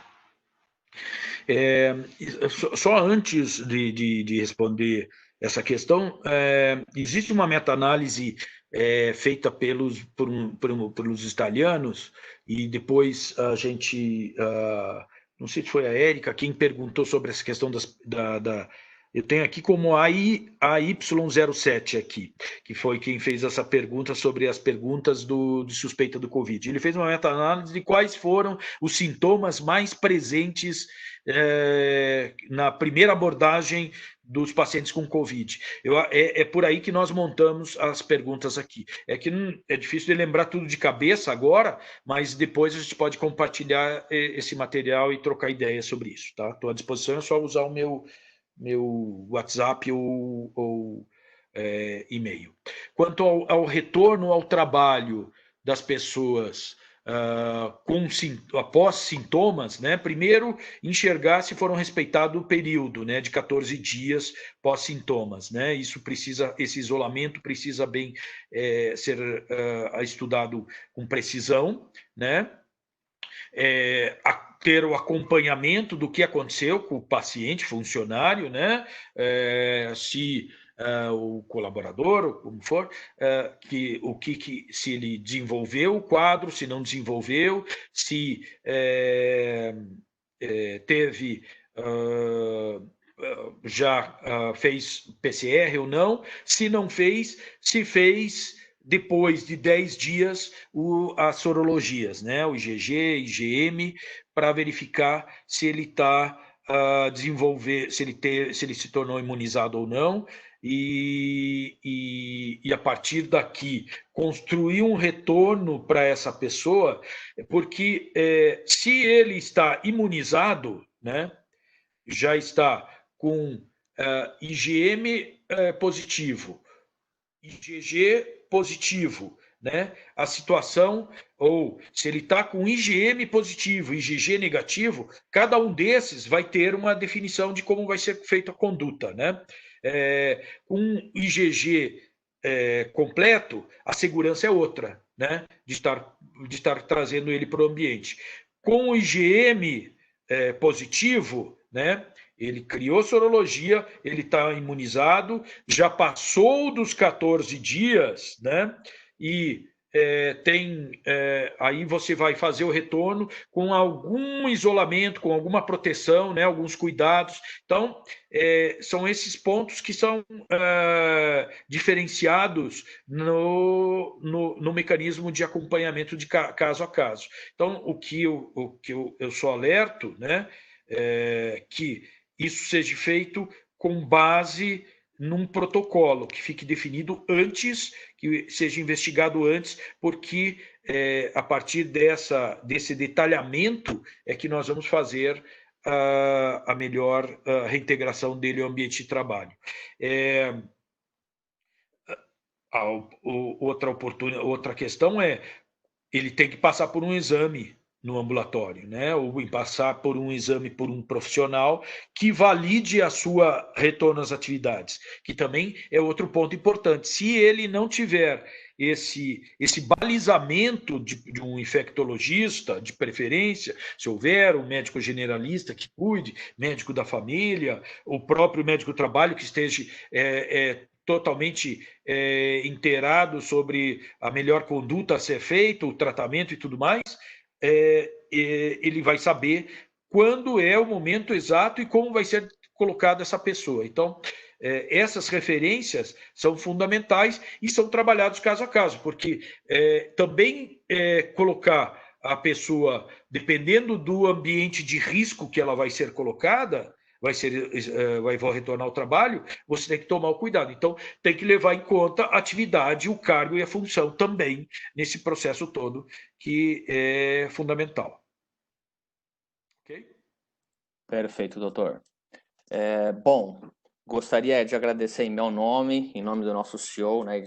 Só antes de responder essa questão, existe uma meta-análise feita pelos italianos, e depois a gente, não sei se foi a Érica quem perguntou sobre essa questão eu tenho aqui como AY07 aqui, que foi quem fez essa pergunta sobre as perguntas de suspeita do Covid. Ele fez uma meta-análise de quais foram os sintomas mais presentes na primeira abordagem dos pacientes com Covid. É por aí que nós montamos as perguntas aqui. É que é difícil de lembrar tudo de cabeça agora, mas depois a gente pode compartilhar esse material e trocar ideias sobre isso, tá? Estou à disposição, é só usar o meu WhatsApp ou e-mail. Quanto ao retorno ao trabalho das pessoas após sintomas, né? Primeiro, enxergar se foram respeitado o período, né, de 14 dias pós-sintomas, né? Esse isolamento precisa bem ser estudado com precisão, né? Ter o acompanhamento do que aconteceu com o paciente, funcionário, né? Se o colaborador, ou como for, se ele desenvolveu o quadro, se não desenvolveu, se teve já fez PCR ou não, se não fez, se fez depois de 10 dias, as sorologias, né? O IgG, IgM, para verificar se ele está se ele se tornou imunizado ou não, e a partir daqui construir um retorno para essa pessoa, porque se ele está imunizado, né, já está com IgM positivo, IgG positivo, né? A situação, ou se ele está com IgM positivo, IgG negativo, cada um desses vai ter uma definição de como vai ser feita a conduta, né? Um IgG completo, a segurança é outra, né? De estar trazendo ele para o ambiente. Com o IgM positivo, né? Ele criou sorologia, ele está imunizado, já passou dos 14 dias, né? E aí você vai fazer o retorno com algum isolamento, com alguma proteção, né? Alguns cuidados. Então, são esses pontos que são diferenciados no mecanismo de acompanhamento de caso a caso. Então, o que eu sou alerto, né? Que isso seja feito com base num protocolo que fique definido antes, que seja investigado antes, porque a partir desse detalhamento é que nós vamos fazer a melhor reintegração dele ao ambiente de trabalho. Outra questão é, ele tem que passar por um exame no ambulatório, né? Ou passar por um exame por um profissional que valide a sua retorno às atividades, que também é outro ponto importante. Se ele não tiver esse balizamento de um infectologista, de preferência, se houver um médico generalista que cuide, médico da família, o próprio médico do trabalho que esteja totalmente inteirado sobre a melhor conduta a ser feita, o tratamento e tudo mais, ele vai saber quando é o momento exato e como vai ser colocada essa pessoa. Então, essas referências são fundamentais e são trabalhados caso a caso, porque também colocar a pessoa, dependendo do ambiente de risco que ela vai ser colocada, vai retornar ao trabalho, você tem que tomar o cuidado. Então, tem que levar em conta a atividade, o cargo e a função também nesse processo todo, que é fundamental. Ok? Perfeito, doutor. Bom, gostaria de agradecer em meu nome, em nome do nosso CEO, né,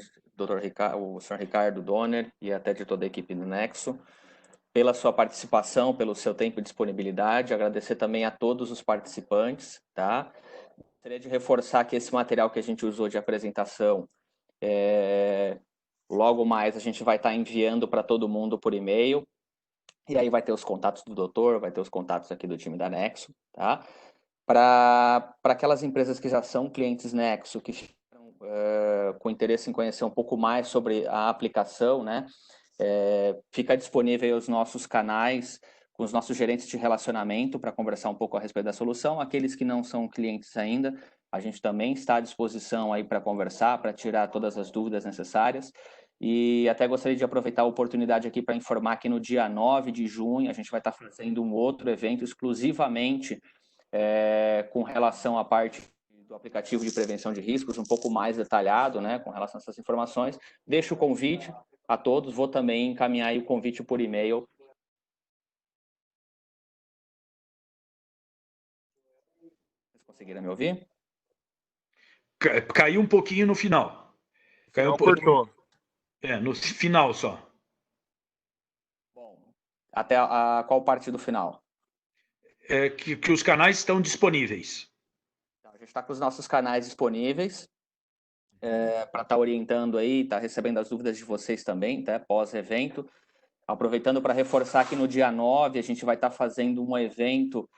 o senhor Ricardo Donner, e até de toda a equipe do Nexo, pela sua participação, pelo seu tempo e disponibilidade. Agradecer também a todos os participantes, tá? Gostaria de reforçar que esse material que a gente usou de apresentação, logo mais a gente vai estar enviando para todo mundo por e-mail, e aí vai ter os contatos do doutor, vai ter os contatos aqui do time da Nexo, tá? Para aquelas empresas que já são clientes Nexo, que ficaram com interesse em conhecer um pouco mais sobre a aplicação, né? Fica disponível os nossos canais com os nossos gerentes de relacionamento para conversar um pouco a respeito da solução. Aqueles que não são clientes ainda, a gente também está à disposição aí para conversar, para tirar todas as dúvidas necessárias. E até gostaria de aproveitar a oportunidade aqui para informar que no dia 9 de junho a gente vai estar fazendo um outro evento exclusivamente com relação à parte do aplicativo de prevenção de riscos, um pouco mais detalhado, né, com relação a essas informações. Deixo o convite a todos, vou também encaminhar aí o convite por e-mail. Vocês conseguiram me ouvir? Caiu um pouquinho no final. Caiu um pouquinho. No final só. Bom, até qual parte do final? Que os canais estão disponíveis. A gente está com os nossos canais disponíveis para estar orientando aí, estar recebendo as dúvidas de vocês também, tá? Pós-evento. Aproveitando para reforçar que no dia 9 a gente vai estar fazendo um evento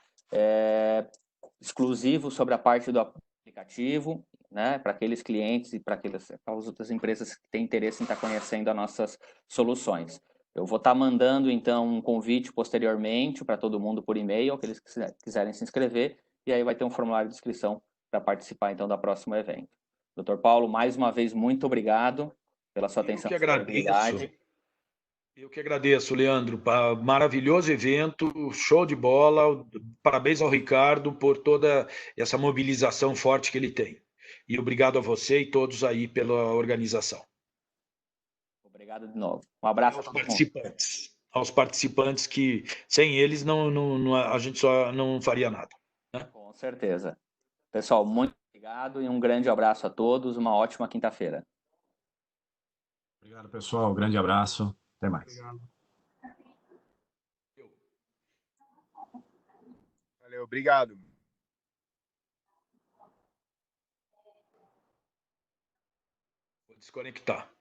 exclusivo sobre a parte do aplicativo, né? Para aqueles clientes e para as outras empresas que têm interesse em estar conhecendo as nossas soluções. Eu vou estar mandando, então, um convite posteriormente para todo mundo por e-mail, aqueles que quiserem se inscrever, e aí vai ter um formulário de inscrição para participar, então, do próximo evento. Dr. Paulo, mais uma vez, muito obrigado pela sua atenção Eu que e disponibilidade. Eu que agradeço, Leandro. Maravilhoso evento, show de bola. Parabéns ao Ricardo por toda essa mobilização forte que ele tem. E obrigado a você e todos aí pela organização. Obrigado de novo. Um abraço a todo mundo. Aos participantes que sem eles a gente só não faria nada. Né? Com certeza. Pessoal, muito obrigado e um grande abraço a todos. Uma ótima quinta-feira. Obrigado, pessoal. Grande abraço. Até mais. Valeu, obrigado. Vou desconectar.